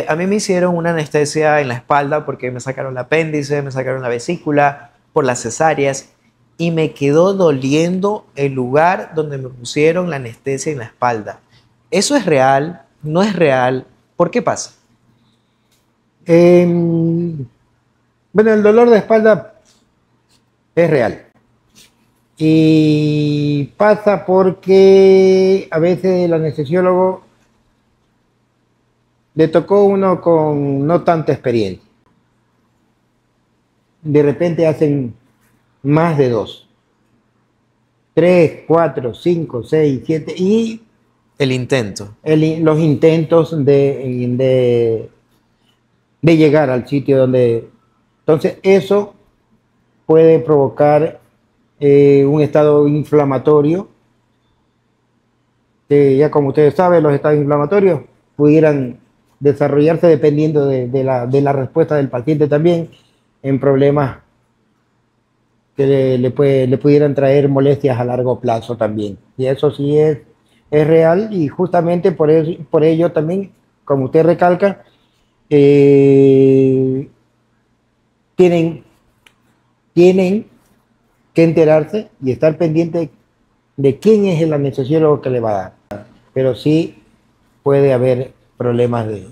a mí me hicieron una anestesia en la espalda porque me sacaron el apéndice, me sacaron la vesícula por las cesáreas y me quedó doliendo el lugar donde me pusieron la anestesia en la espalda. ¿Eso es real? ¿No es real? ¿Por qué pasa? Em, bueno, el dolor de espalda es real y pasa porque a veces el anestesiólogo le tocó uno con no tanta experiencia. De repente hacen más de dos, tres, cuatro, cinco, seis, siete y El intento. los intentos de llegar al sitio donde... Entonces eso puede provocar un estado inflamatorio, que ya como ustedes saben, los estados inflamatorios pudieran desarrollarse dependiendo de la respuesta del paciente también en problemas que le pudieran traer molestias a largo plazo también. Y eso sí es real y justamente por ello también, como usted recalca, eh, tienen, tienen que enterarse y estar pendiente de quién es el anestesiólogo que le va a dar. Pero sí puede haber problemas de...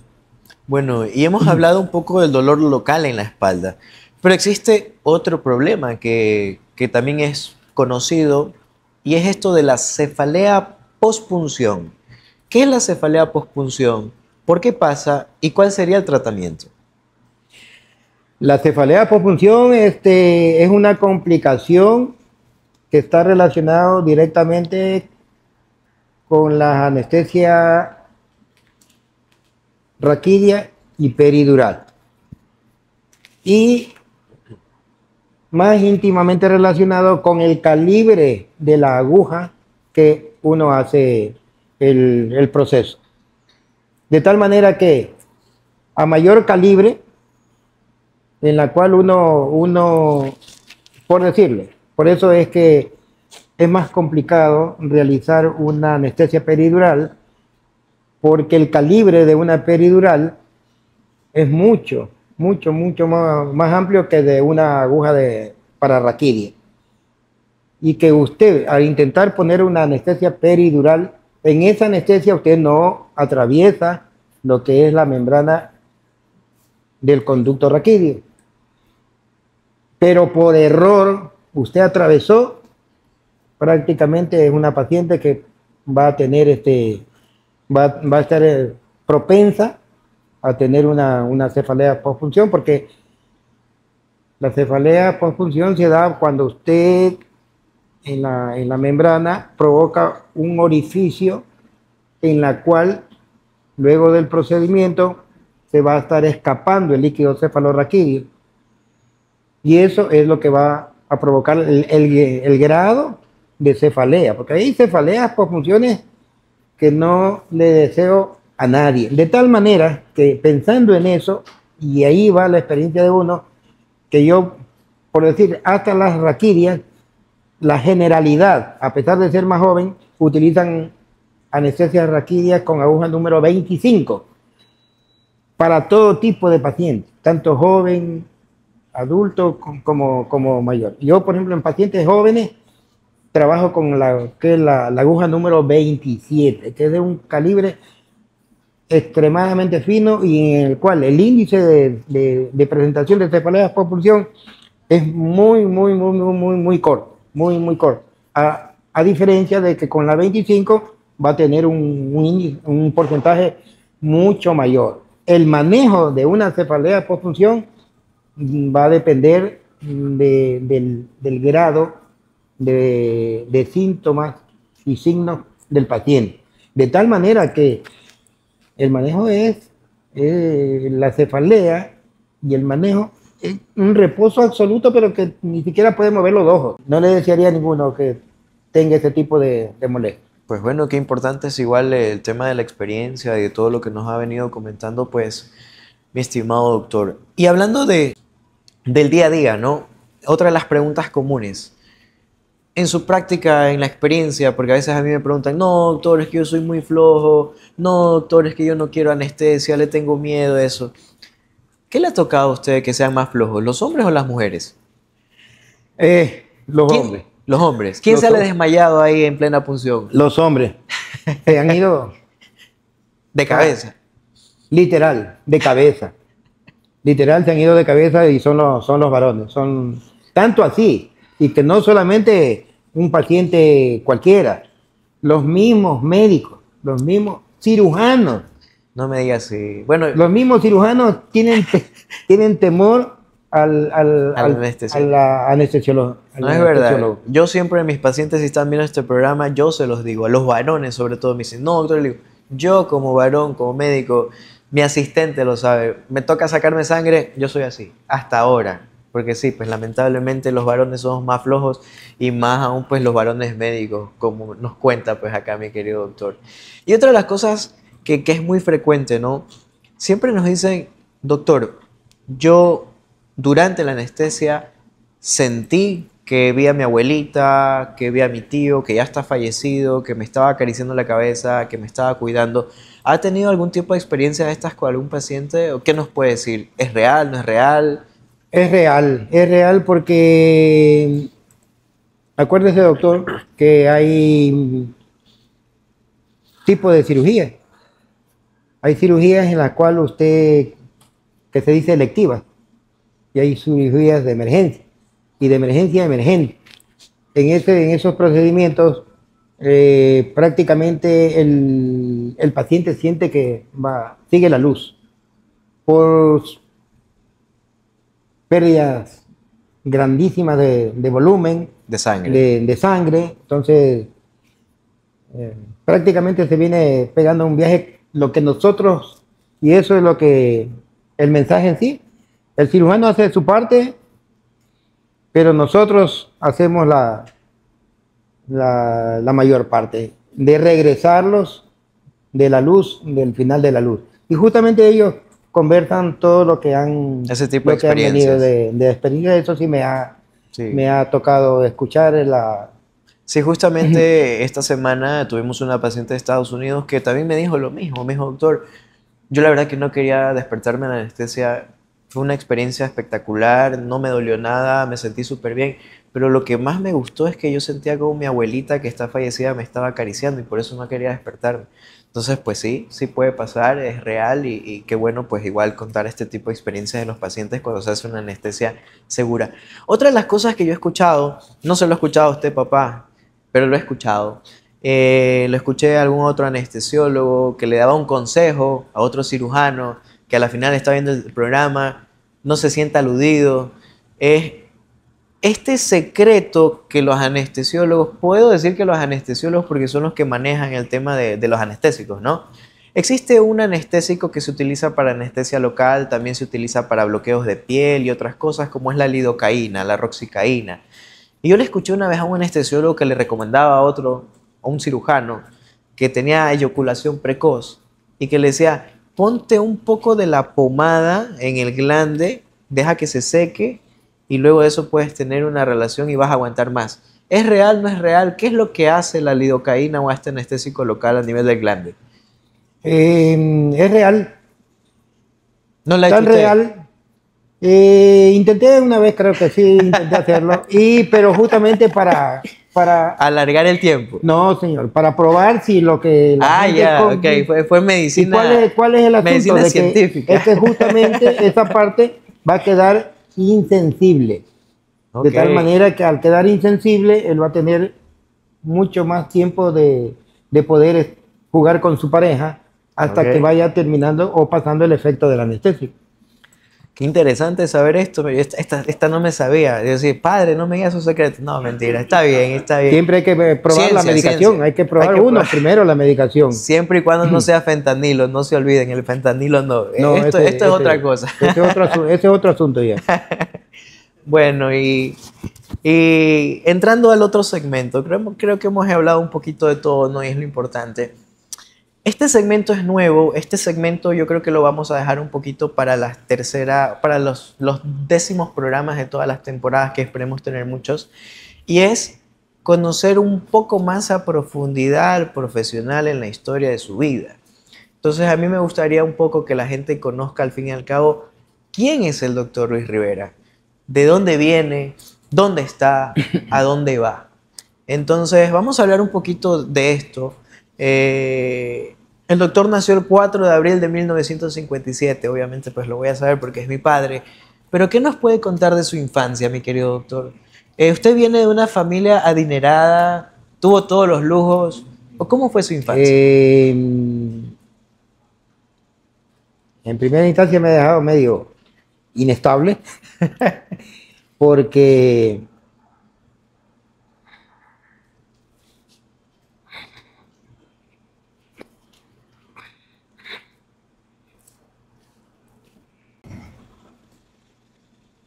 Bueno, y hemos hablado un poco del dolor local en la espalda, pero existe otro problema que también es conocido y es esto de la cefalea pospunción. ¿Qué es la cefalea pospunción? ¿Por qué pasa? ¿Y cuál sería el tratamiento? La cefalea pospunción es una complicación que está relacionada directamente con la anestesia raquídea y peridural. Y más íntimamente relacionado con el calibre de la aguja que uno hace el proceso. De tal manera que a mayor calibre, en la cual uno, por decirlo, por eso es que es más complicado realizar una anestesia peridural, porque el calibre de una peridural es mucho más amplio que de una aguja para raquidia. Y que usted, al intentar poner una anestesia peridural, en esa anestesia usted no atraviesa lo que es la membrana del conducto raquídeo. Pero por error, usted atravesó, prácticamente es una paciente que va a tener va a estar propensa a tener una cefalea posfunción, porque la cefalea posfunción se da cuando usted en la membrana provoca un orificio en la cual luego del procedimiento se va a estar escapando el líquido cefalorraquídeo. Y eso es lo que va a provocar el grado de cefalea, porque hay cefaleas posfunciones que no le deseo a nadie. De tal manera que pensando en eso, y ahí va la experiencia de uno, que yo, por decir, hasta las raquídeas, la generalidad, a pesar de ser más joven, utilizan anestesia raquídea con aguja número 25 para todo tipo de pacientes, tanto joven, adulto como mayor. Yo, por ejemplo, en pacientes jóvenes, trabajo con la aguja número 27, que es de un calibre extremadamente fino y en el cual el índice de presentación de cefaleas por pulsión es muy corto, muy corto. A diferencia de que con la 25 va a tener un porcentaje mucho mayor. El manejo de una cefalea por función va a depender del grado de síntomas y signos del paciente. De tal manera que el manejo es la cefalea y el manejo es un reposo absoluto, pero que ni siquiera puede mover los ojos. No le desearía a ninguno que tenga ese tipo de molestia. Pues bueno, qué importante es igual el tema de la experiencia y de todo lo que nos ha venido comentando, pues, mi estimado doctor. Y hablando del día a día, ¿no? Otra de las preguntas comunes. En su práctica, en la experiencia, porque a veces a mí me preguntan, no, doctor, es que yo soy muy flojo, no, doctor, es que yo no quiero anestesia, le tengo miedo a eso. ¿Qué le ha tocado a usted que sean más flojos, los hombres o las mujeres? Los ¿Quién? hombres. Los hombres. ¿Quién Los sale hombres. desmayado ahí en plena punción? Los hombres se han ido De cabeza. literal, de cabeza. Literal se han ido de cabeza y son los varones. Son tanto así, y que no solamente un paciente cualquiera, los mismos médicos, los mismos cirujanos. No me digas así. Bueno, Los mismos cirujanos tienen temor al anestesiólogo. a la anestesiólogo. No es verdad. Yo siempre a mis pacientes, si están viendo este programa, yo se los digo, a los varones sobre todo, me dicen, no, doctor, le digo, yo como varón, como médico, mi asistente lo sabe, me toca sacarme sangre, yo soy así, hasta ahora. Porque sí, pues lamentablemente los varones somos más flojos y más aún pues los varones médicos, como nos cuenta pues acá mi querido doctor. Y otra de las cosas que es muy frecuente, ¿no? Siempre nos dicen, doctor, yo durante la anestesia sentí que vi a mi abuelita, que vi a mi tío, que ya está fallecido, que me estaba acariciando la cabeza, que me estaba cuidando. ¿Ha tenido algún tipo de experiencia de estas con algún paciente? ¿O qué nos puede decir? ¿Es real? ¿No es real? Es real porque acuérdese, doctor, que hay tipos de cirugía. Hay cirugías en las cuales que se dice electivas, y hay cirugías de emergencia, y de emergencia a emergente. En esos procedimientos, prácticamente el paciente siente que sigue la luz por pérdidas grandísimas de volumen, De sangre. de sangre. Entonces, prácticamente se viene pegando un viaje, lo que nosotros, y eso es lo que el mensaje en sí, el cirujano hace su parte, pero nosotros hacemos la mayor parte, de regresarlos de la luz, del final de la luz. Y justamente ellos conversan todo lo que han, Ese tipo de lo que han venido experiencias. de experiencia. Eso sí Sí. me ha tocado escuchar Sí, justamente esta semana tuvimos una paciente de Estados Unidos que también me dijo lo mismo. Me dijo, doctor, yo la verdad que no quería despertarme en la anestesia. Fue una experiencia espectacular, no me dolió nada, me sentí súper bien. Pero lo que más me gustó es que yo sentía como mi abuelita que está fallecida me estaba acariciando y por eso no quería despertarme. Entonces, pues sí, sí puede pasar, es real y qué bueno pues igual contar este tipo de experiencias de los pacientes cuando se hace una anestesia segura. Otra de las cosas que yo he escuchado, no se lo he escuchado a usted papá, pero lo he escuchado, Lo escuché a algún otro anestesiólogo que le daba un consejo a otro cirujano que a la final está viendo el programa, no se sienta aludido. Es este secreto que los anestesiólogos, puedo decir que los anestesiólogos porque son los que manejan el tema de los anestésicos, ¿no? Existe un anestésico que se utiliza para anestesia local, también se utiliza para bloqueos de piel y otras cosas como es la lidocaína, la roxicaína. Y yo le escuché una vez a un anestesiólogo que le recomendaba a otro, a un cirujano, que tenía eyaculación precoz y que le decía, ponte un poco de la pomada en el glande, deja que se seque y luego de eso puedes tener una relación y vas a aguantar más. ¿Es real, no es real? ¿Qué es lo que hace la lidocaína o este anestésico local a nivel del glande? Es real, ¿No la ha hecho tan usted? real. Intenté una vez, creo que sí, intenté hacerlo, pero justamente para, Alargar el tiempo. no, señor, para probar si lo que la Ah, gente... ya, ok, fue ¿Y medicina, cuál es el asunto? medicina De que es científica. que justamente esa parte va a quedar insensible, de Ok, tal manera que al quedar insensible, él va a tener mucho más tiempo de poder jugar con su pareja hasta que ok. vaya terminando o pasando el efecto del anestésico. Qué interesante saber esto. Esta no me sabía. Yo decía, padre, no me digas sus secretos. No, mentira, está bien, está bien. Siempre hay que probar la Ciencia, medicación, ciencia. hay que Hay probar que uno probar. primero la medicación. Siempre y cuando no sea fentanilo, no se olviden, el fentanilo no. No, Esto es otra cosa. ese es otro asunto ya. Bueno, y entrando al otro segmento, creo que hemos hablado un poquito de todo, ¿no? Y es lo importante. Este segmento es nuevo, este segmento yo creo que lo vamos a dejar un poquito para para los décimos programas de todas las temporadas, que esperemos tener muchos, y es conocer un poco más a profundidad al profesional en la historia de su vida. Entonces a mí me gustaría un poco que la gente conozca al fin y al cabo quién es el doctor Luis Rivera, de dónde viene, dónde está, a dónde va. Entonces vamos a hablar un poquito de esto. El doctor nació el 4 de abril de 1957, obviamente pues lo voy a saber porque es mi padre, pero ¿qué nos puede contar de su infancia, mi querido doctor? ¿Usted viene de una familia adinerada, tuvo todos los lujos, o cómo fue su infancia? Eh, en primera instancia me ha dejado medio inestable porque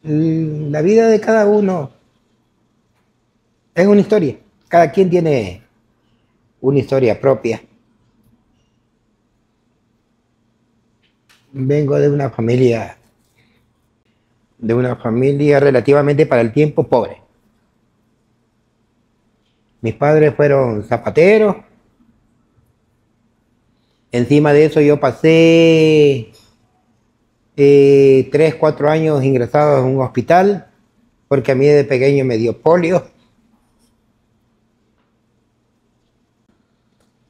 la vida de cada uno es una historia. Cada quien tiene una historia propia. Vengo de una familia relativamente para el tiempo pobre. Mis padres fueron zapateros. Encima de eso yo pasé 3, 4 años ingresado en un hospital porque a mí de pequeño me dio polio.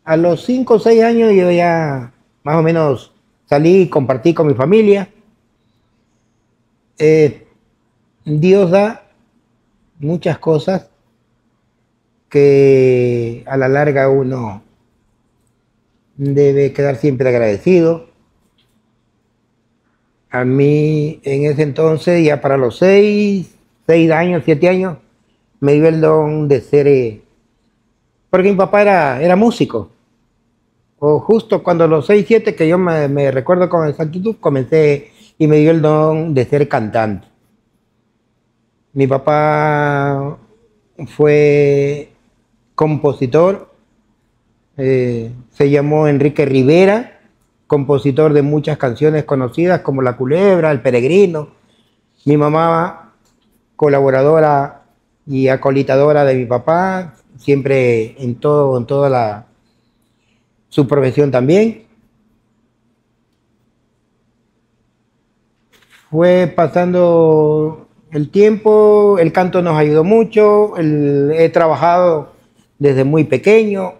A los 5 o 6 años yo ya más o menos salí y compartí con mi familia. Eh, Dios da muchas cosas que a la larga uno debe quedar siempre agradecido. A mí en ese entonces, ya para los 6 años, 7 años, me dio el don de ser, porque mi papá era músico. O justo cuando a los 6, 7, que yo me recuerdo con exactitud, comencé y me dio el don de ser cantante. Mi papá fue compositor, se llamó Enrique Rivera, compositor de muchas canciones conocidas como La Culebra, El Peregrino. Mi mamá, colaboradora y acolitadora de mi papá, siempre en toda su profesión también. Fue pasando el tiempo, el canto nos ayudó mucho, he trabajado desde muy pequeño,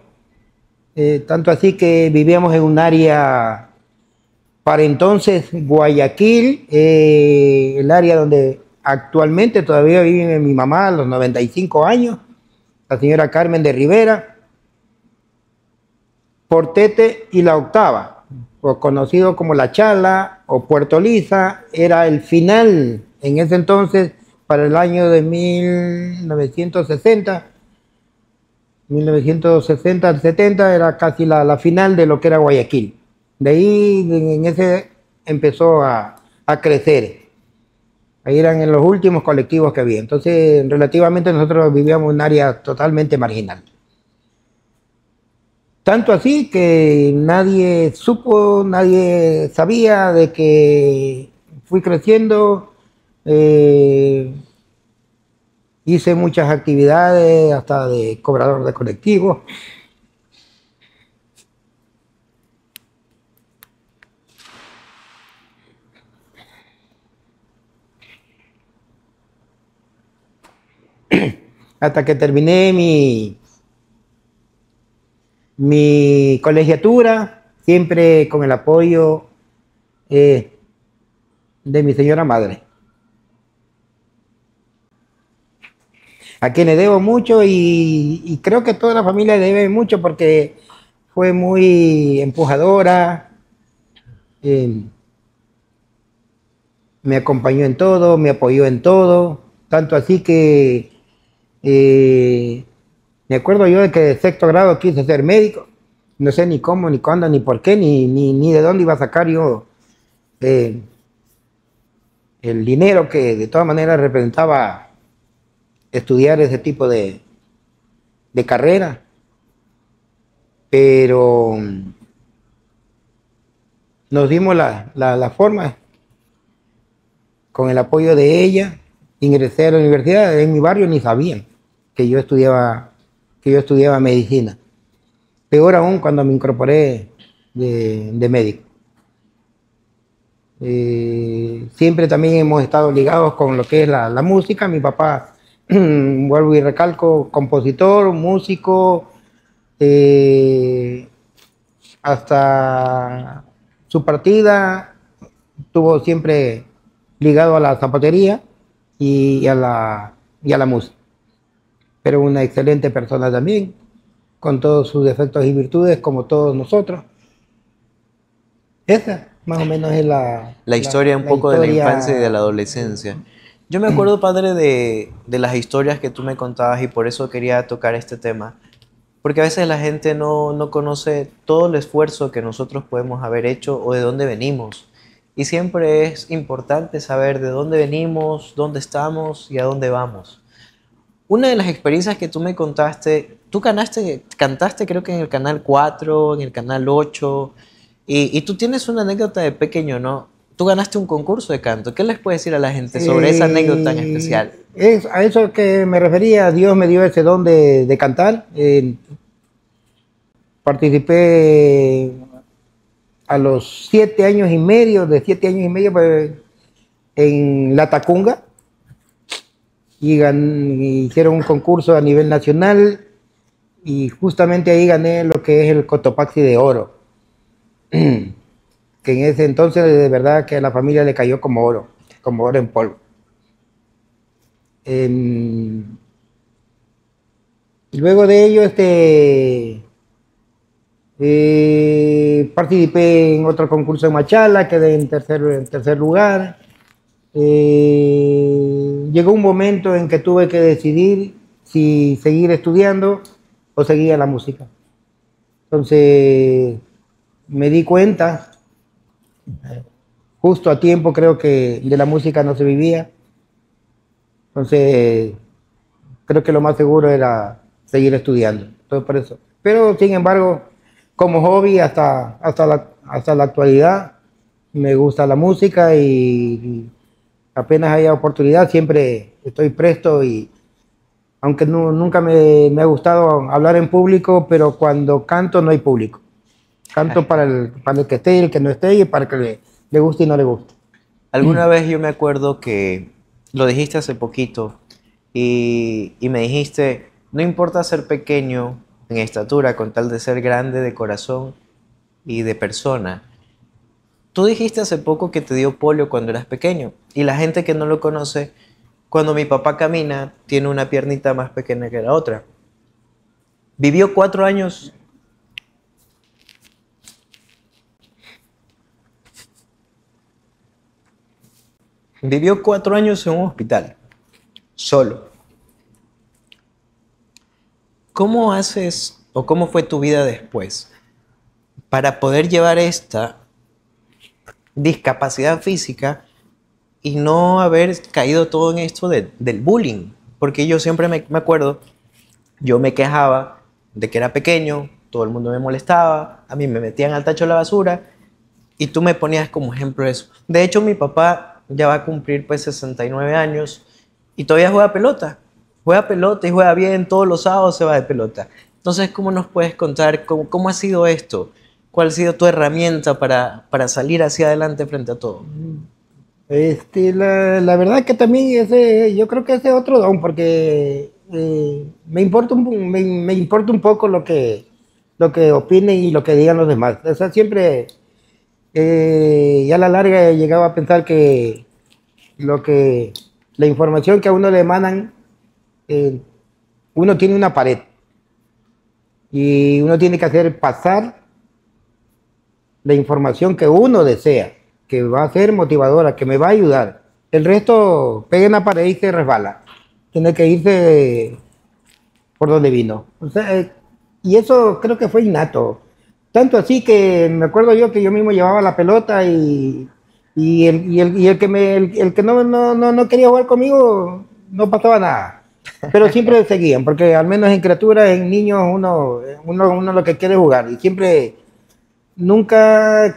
tanto así que vivíamos en un área, para entonces Guayaquil, el área donde actualmente todavía vive mi mamá a los 95 años, la señora Carmen de Rivera. Portete y La Octava, o conocido como La Chala o Puerto Lisa, era el final en ese entonces para el año de 1960 al 70 era casi la final de lo que era Guayaquil. De ahí en ese empezó a crecer. Ahí eran en los últimos colectivos que había. Entonces, relativamente nosotros vivíamos en un área totalmente marginal. Tanto así que nadie supo, nadie sabía de que fui creciendo. Hice muchas actividades, hasta de cobrador de colectivos. Hasta que terminé mi colegiatura, siempre con el apoyo de mi señora madre, a quien le debo mucho y creo que toda la familia le debe mucho porque fue muy empujadora, eh, me acompañó en todo, me apoyó en todo, tanto así que me acuerdo yo de que de sexto grado quise ser médico, no sé ni cómo, ni cuándo, ni por qué, ni de dónde iba a sacar yo eh, el dinero que de todas maneras representaba estudiar ese tipo de carrera, pero nos dimos la forma, con el apoyo de ella, ingresé a la universidad. En mi barrio ni sabían que yo estudiaba medicina. Peor aún cuando me incorporé de médico. Siempre también hemos estado ligados con lo que es la música. Mi papá, vuelvo y recalco, compositor, músico, hasta su partida estuvo siempre ligado a la zapatería y a la música. Pero una excelente persona también, con todos sus defectos y virtudes, como todos nosotros. Esa más o menos es La historia un poco de la infancia y de la adolescencia. Yo me acuerdo, padre, de las historias que tú me contabas y por eso quería tocar este tema. Porque a veces la gente no conoce todo el esfuerzo que nosotros podemos haber hecho o de dónde venimos. Y siempre es importante saber de dónde venimos, dónde estamos y a dónde vamos. Una de las experiencias que tú me contaste, tú cantaste creo que en el canal 4, en el canal 8, y tú tienes una anécdota de pequeño, ¿no? Tú ganaste un concurso de canto. ¿Qué les puedes decir a la gente sobre esa anécdota en especial? Es a eso que me refería. Dios me dio ese don de cantar. Participé a los 7 años y medio, de 7 años y medio, pues, en La Tacunga, y hicieron un concurso a nivel nacional y justamente ahí gané lo que es el Cotopaxi de oro, que en ese entonces de verdad que a la familia le cayó como oro en polvo. Luego de ello, participé en otro concurso en Machala, quedé en tercer lugar. Llegó un momento en que tuve que decidir si seguir estudiando o seguir la música. Entonces me di cuenta, justo a tiempo, creo que de la música no se vivía. Entonces creo que lo más seguro era seguir estudiando. Entonces, por eso. Pero sin embargo, como hobby hasta la actualidad, me gusta la música y apenas haya oportunidad siempre estoy presto, y aunque nunca me ha gustado hablar en público, pero cuando canto no hay público. Canto para el que esté y el que no esté, y para el que le guste y no le guste. Alguna vez yo me acuerdo que lo dijiste hace poquito y me dijiste, no importa ser pequeño en estatura con tal de ser grande de corazón y de persona. Tú dijiste hace poco que te dio polio cuando eras pequeño, y la gente que no lo conoce, cuando mi papá camina, tiene una piernita más pequeña que la otra. Vivió 4 años Vivió 4 años en un hospital, solo. ¿Cómo haces o cómo fue tu vida después para poder llevar esta discapacidad física y no haber caído todo en esto del bullying? Porque yo siempre me acuerdo, yo me quejaba de que era pequeño, todo el mundo me molestaba, a mí me metían al tacho de la basura y tú me ponías como ejemplo eso. De hecho, mi papá ya va a cumplir pues 69 años y todavía juega pelota y juega bien, todos los sábados se va de pelota. Entonces, ¿cómo nos puedes contar cómo ha sido esto? ¿Cuál ha sido tu herramienta para salir hacia adelante frente a todo? La verdad que también yo creo que ese es otro don, porque me importa un poco lo que opinen y lo que digan los demás. O sea, siempre, ya a la larga he llegado a pensar que la información que a uno le emanan, eh, uno tiene una pared y uno tiene que hacer pasar la información que uno desea, que va a ser motivadora, que me va a ayudar. El resto pega en la pared y se resbala. Tiene que irse por donde vino. O sea, y eso creo que fue innato. Tanto así que me acuerdo yo que yo mismo llevaba la pelota y el que no quería jugar conmigo no pasaba nada. Pero siempre seguían, porque al menos en criaturas, en niños, uno lo que quiere es jugar. Y siempre, nunca,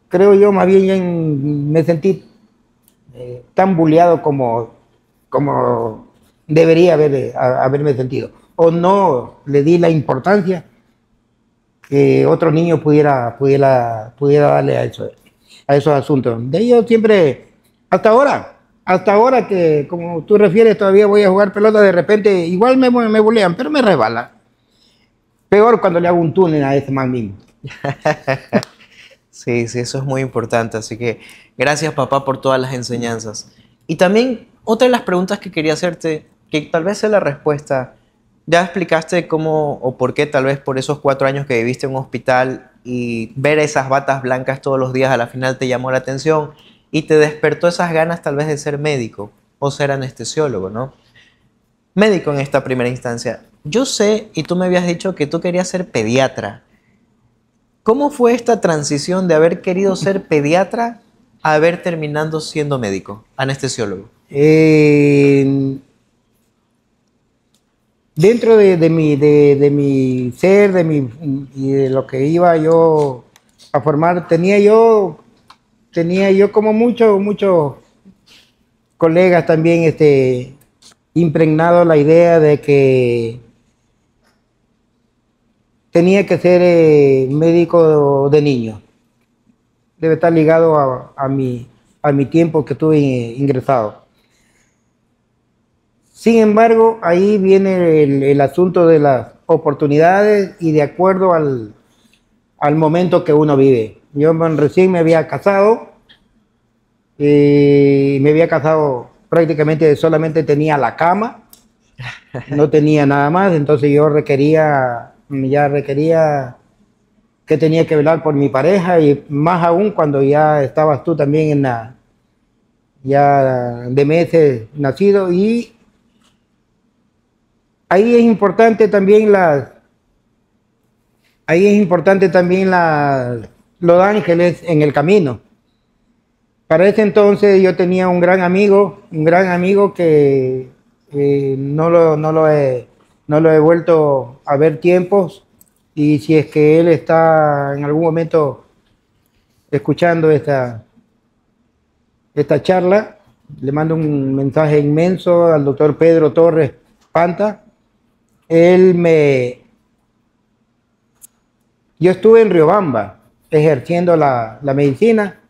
creo yo, más bien me sentí tan bulleado como debería haberme sentido. O no le di la importancia que otro niño pudiera darle a esos asuntos. De ellos siempre, hasta ahora que, como tú refieres, todavía voy a jugar pelota, de repente igual me bulean, pero me resbala. Peor cuando le hago un túnel a ese man mismo. Sí, sí, eso es muy importante. Así que gracias, papá, por todas las enseñanzas. Y también otra de las preguntas que quería hacerte, que tal vez sea la respuesta, ya explicaste cómo o por qué tal vez por esos 4 años que viviste en un hospital y ver esas batas blancas todos los días a la final te llamó la atención y te despertó esas ganas tal vez de ser médico o ser anestesiólogo, ¿no? Médico en esta primera instancia. Yo sé, y tú me habías dicho que tú querías ser pediatra. ¿Cómo fue esta transición de haber querido ser pediatra a haber terminado siendo médico, anestesiólogo? Dentro de mi ser, y de lo que iba yo a formar, tenía yo como muchos colegas también impregnado la idea de que tenía que ser médico de niños. Debe estar ligado a mi tiempo que estuve ingresado. Sin embargo, ahí viene el asunto de las oportunidades y de acuerdo al momento que uno vive. Yo recién me había casado, prácticamente, solamente tenía la cama, no tenía nada más, entonces yo requería que tenía que velar por mi pareja, y más aún cuando ya estabas tú también ya de meses nacido. Y ahí es importante también los ángeles en el camino. Para ese entonces yo tenía un gran amigo que no lo he vuelto a ver tiempos, y si es que él está en algún momento escuchando esta charla, le mando un mensaje inmenso al doctor Pedro Torres Panta. Yo estuve en Riobamba ejerciendo la medicina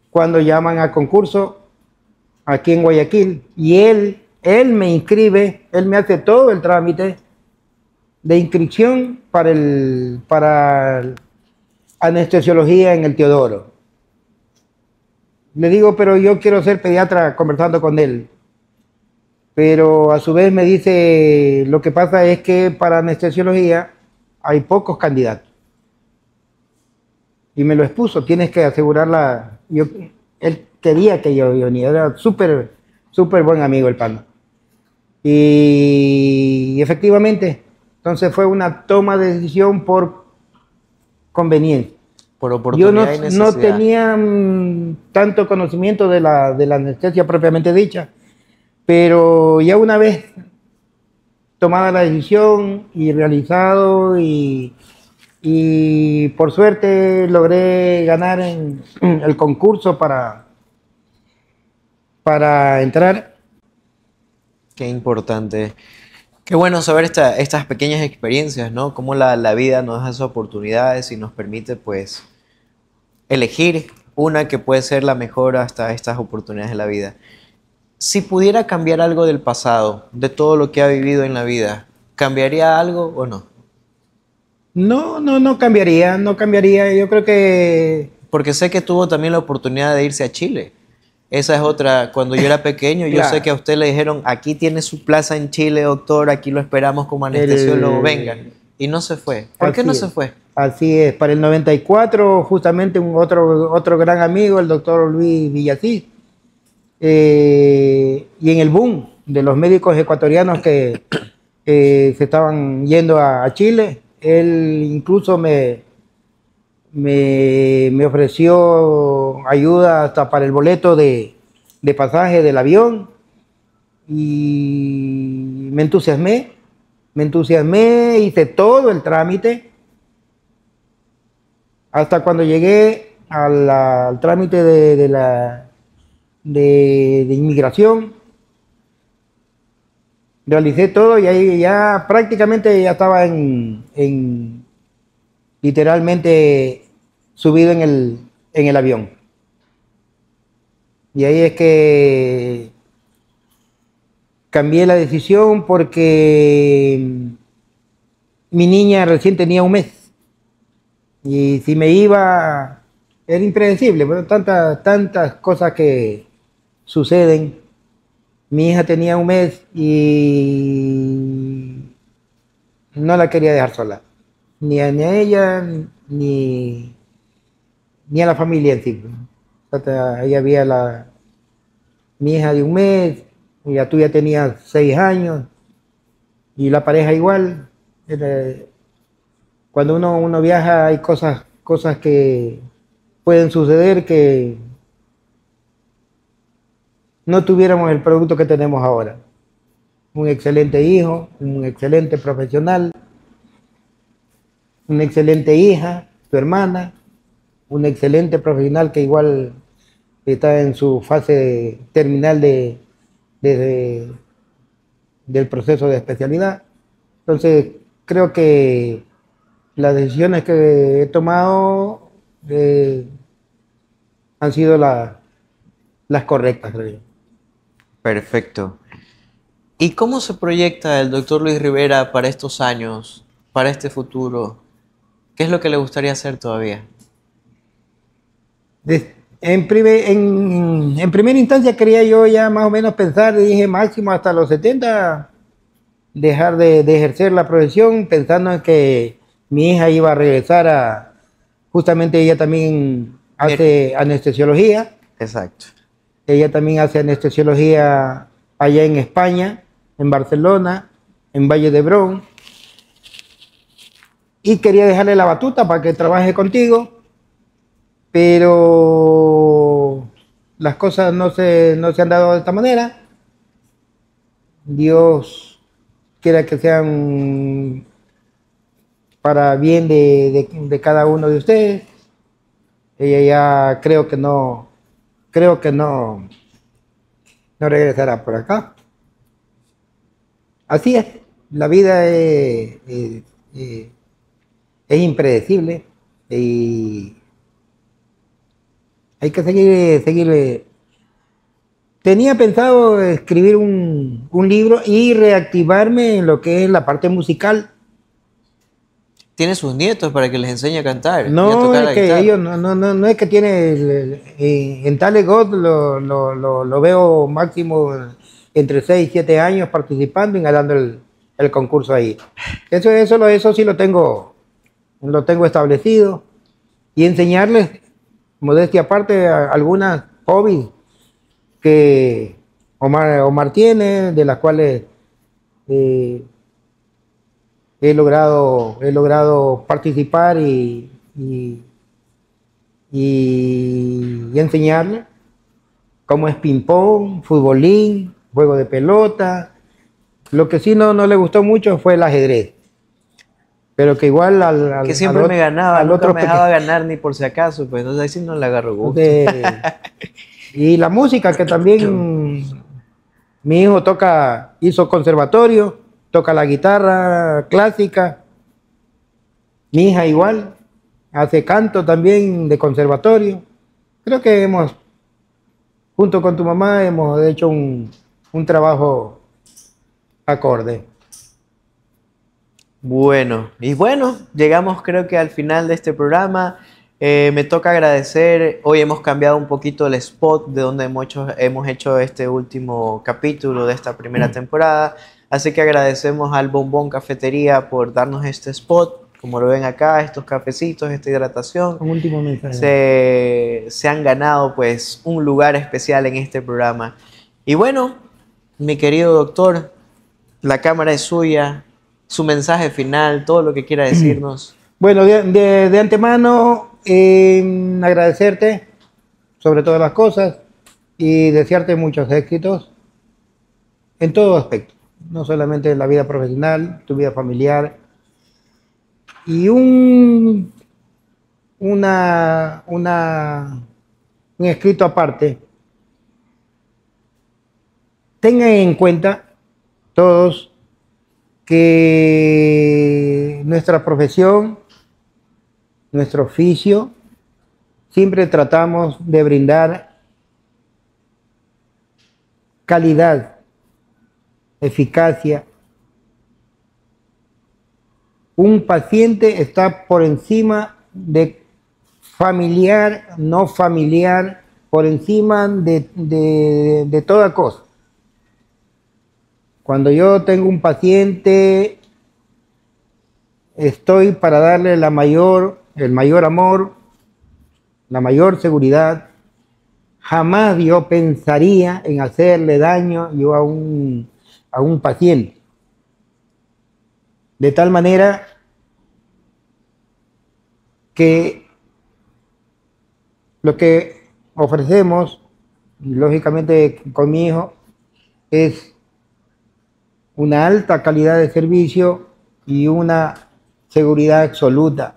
cuando llaman a concurso aquí en Guayaquil, y él me inscribe, él me hace todo el trámite de inscripción para anestesiología en el Teodoro. Le digo, pero yo quiero ser pediatra, conversando con él. Pero a su vez me dice, lo que pasa es que para anestesiología hay pocos candidatos. Y me lo expuso, tienes que asegurarla. Él quería que yo viniera, era súper, súper buen amigo el pana. Y efectivamente, entonces fue una toma de decisión por conveniencia. Por Yo no, oportunidad y no necesidad. tenía tanto conocimiento de la anestesia propiamente dicha, pero ya una vez tomada la decisión y realizado y por suerte logré ganar en el concurso para entrar. Qué importante. Qué bueno saber estas pequeñas experiencias, ¿no? Cómo la vida nos da esas oportunidades y nos permite, pues, elegir una que puede ser la mejor hasta estas oportunidades de la vida. Si pudiera cambiar algo del pasado, de todo lo que ha vivido en la vida, ¿cambiaría algo o no? No, no, no cambiaría, no cambiaría. Yo creo que, Porque sé que tuvo también la oportunidad de irse a Chile. Esa es otra. Cuando yo era pequeño, yo sé claro, que a usted le dijeron, aquí tiene su plaza en Chile, doctor, aquí lo esperamos como anestesiólogo, venga. Y no se fue. ¿Por qué no así se es. fue? Así es. Para el 94, justamente otro gran amigo, el doctor Luis Villasís, y en el boom de los médicos ecuatorianos que se estaban yendo a Chile, él incluso me ofreció ayuda hasta para el boleto de pasaje del avión y me entusiasmé, hice todo el trámite hasta cuando llegué al trámite de inmigración, realicé todo y ahí ya prácticamente ya estaba literalmente subido en el avión. Y ahí es que cambié la decisión porque mi niña recién tenía un mes. Y si me iba, era impredecible, pero tantas cosas que suceden. Mi hija tenía un mes y no la quería dejar sola, ni a ella, ni, ni a la familia en sí. O sea, ahí había mi hija de un mes, y la tuya tenía 6 años, y la pareja igual. Cuando uno viaja hay cosas que pueden suceder que no tuviéramos el producto que tenemos ahora. Un excelente hijo, un excelente profesional, una excelente hija, tu hermana, un excelente profesional que igual está en su fase terminal de- del proceso de especialidad. Entonces, creo que las decisiones que he tomado han sido las correctas, creo yo. Perfecto. ¿Y cómo se proyecta el doctor Luis Rivera para estos años, para este futuro? ¿Qué es lo que le gustaría hacer todavía? En primera instancia quería yo ya más o menos pensar, dije máximo hasta los 70 dejar de ejercer la profesión, pensando en que mi hija iba a regresar justamente ella también hace anestesiología, Exacto. ella también hace anestesiología allá en España, en Barcelona, en Valle de Brón, y quería dejarle la batuta para que trabaje contigo, pero las cosas no se han dado de esta manera. Dios quiera que sean para bien de cada uno de ustedes. Ella ya creo que no regresará por acá. Así es, la vida es impredecible y hay que seguir. Tenía pensado escribir un libro y reactivarme en lo que es la parte musical. Tiene sus nietos para que les enseñe a cantar y a No tocar es la que ellos, guitarra. no es que tiene, en Tale God lo veo máximo entre 6 y 7 años participando y ganando el concurso ahí. Eso sí lo tengo establecido y enseñarles, modestia aparte, algunas hobbies que Omar tiene, de las cuales he logrado participar y enseñarle, como es ping-pong, futbolín, juego de pelota. Lo que sí no le gustó mucho fue el ajedrez, pero que igual que siempre me ganaba, nunca me dejaba ganar ni por si acaso, pues entonces ahí sí no le agarro gusto. Y la música, que también mi hijo hizo conservatorio, toca la guitarra clásica, mi hija igual, hace canto también de conservatorio. Creo que junto con tu mamá, hemos hecho un trabajo acorde. Bueno, llegamos creo que al final de este programa. Me toca agradecer, hoy hemos cambiado un poquito el spot de donde hemos hecho este último capítulo de esta primera temporada, así que agradecemos al Bombón Cafetería por darnos este spot, como lo ven acá, estos cafecitos, esta hidratación. Un último mensaje. Se han ganado pues un lugar especial en este programa. Y bueno, mi querido doctor, la cámara es suya, su mensaje final, todo lo que quiera decirnos. Bueno, de antemano, agradecerte sobre todas las cosas y desearte muchos éxitos en todo aspecto, no solamente en la vida profesional, tu vida familiar, y un escrito aparte. Tengan en cuenta todos que nuestra profesión, nuestro oficio, siempre tratamos de brindar calidad, eficacia. Un paciente está por encima de familiar, no familiar, por encima de toda cosa. Cuando yo tengo un paciente, estoy para darle el mayor amor, la mayor seguridad. Jamás yo pensaría en hacerle daño yo a un paciente. De tal manera que lo que ofrecemos, lógicamente con mi hijo, es una alta calidad de servicio y una seguridad absoluta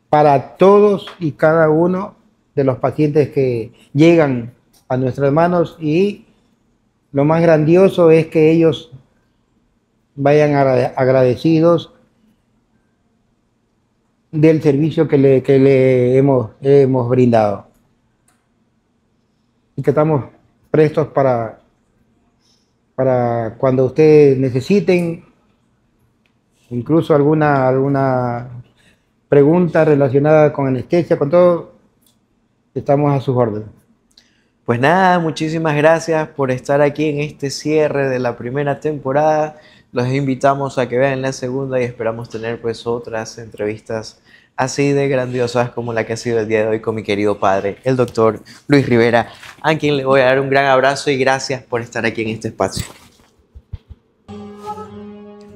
para todos y cada uno de los pacientes que llegan a nuestras manos, y lo más grandioso es que ellos vayan agradecidos del servicio que le hemos brindado, y que estamos prestos para cuando ustedes necesiten, incluso alguna pregunta relacionada con anestesia, con todo, estamos a sus órdenes. Pues nada, muchísimas gracias por estar aquí en este cierre de la primera temporada. Los invitamos a que vean la segunda y esperamos tener pues otras entrevistas así de grandiosas como la que ha sido el día de hoy con mi querido padre, el doctor Luis Rivera, a quien le voy a dar un gran abrazo y gracias por estar aquí en este espacio.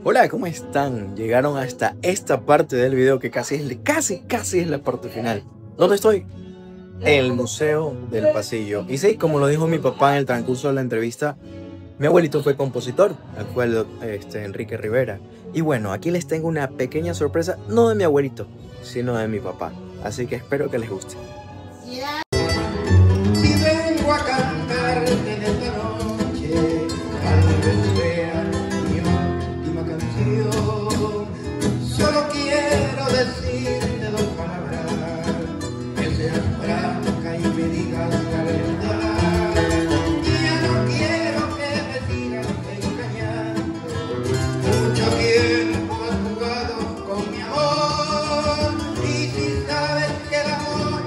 Hola, ¿cómo están? Llegaron hasta esta parte del video que casi es la parte final. ¿Dónde estoy? En el Museo del Pasillo. Y sí, como lo dijo mi papá en el transcurso de la entrevista, mi abuelito fue compositor, actual Enrique Rivera. Y bueno, aquí les tengo una pequeña sorpresa, no de mi abuelito, sino de mi papá. Así que espero que les guste. Si vengo a cantarte en esta noche, tal vez sea mi última canción. Solo quiero decirte dos palabras, que seas franca y me digas la verdad. Ya no quiero que me sigas engañando. Mucho tiempo has jugado con mi amor, y si sabes que el amor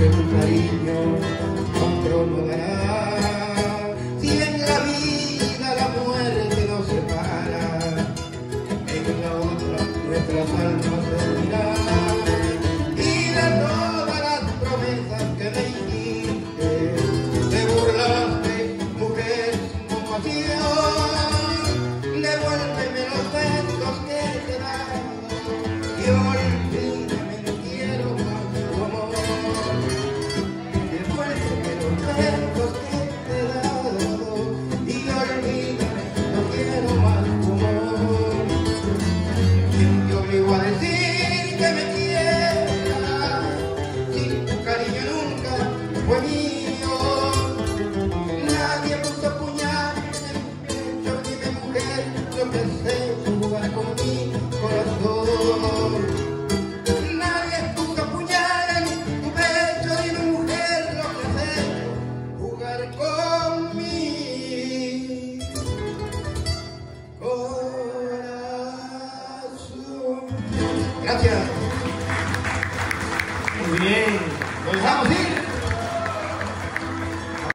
que tu cariño otro no dará. Si en la vida la muerte nos separa, en la otra nuestras almas se unirán. Y de todas las promesas que me hiciste, te burlaste, mujer, con pasión. Devuélveme los besos que te he dado y olvídame, no quiero más tu amor. Devuélveme los besos que te he dado y olvídame, no quiero más tu amor. ¿Quién te obligó a decir que me quieras si tu cariño nunca fue mío? Nadie puso puñal en mi pecho, dime mujer, lo que sé jugar con mi corazón. Nadie puso puñal en tu pecho, dime mujer, lo que sé jugar con mi corazón. Gracias.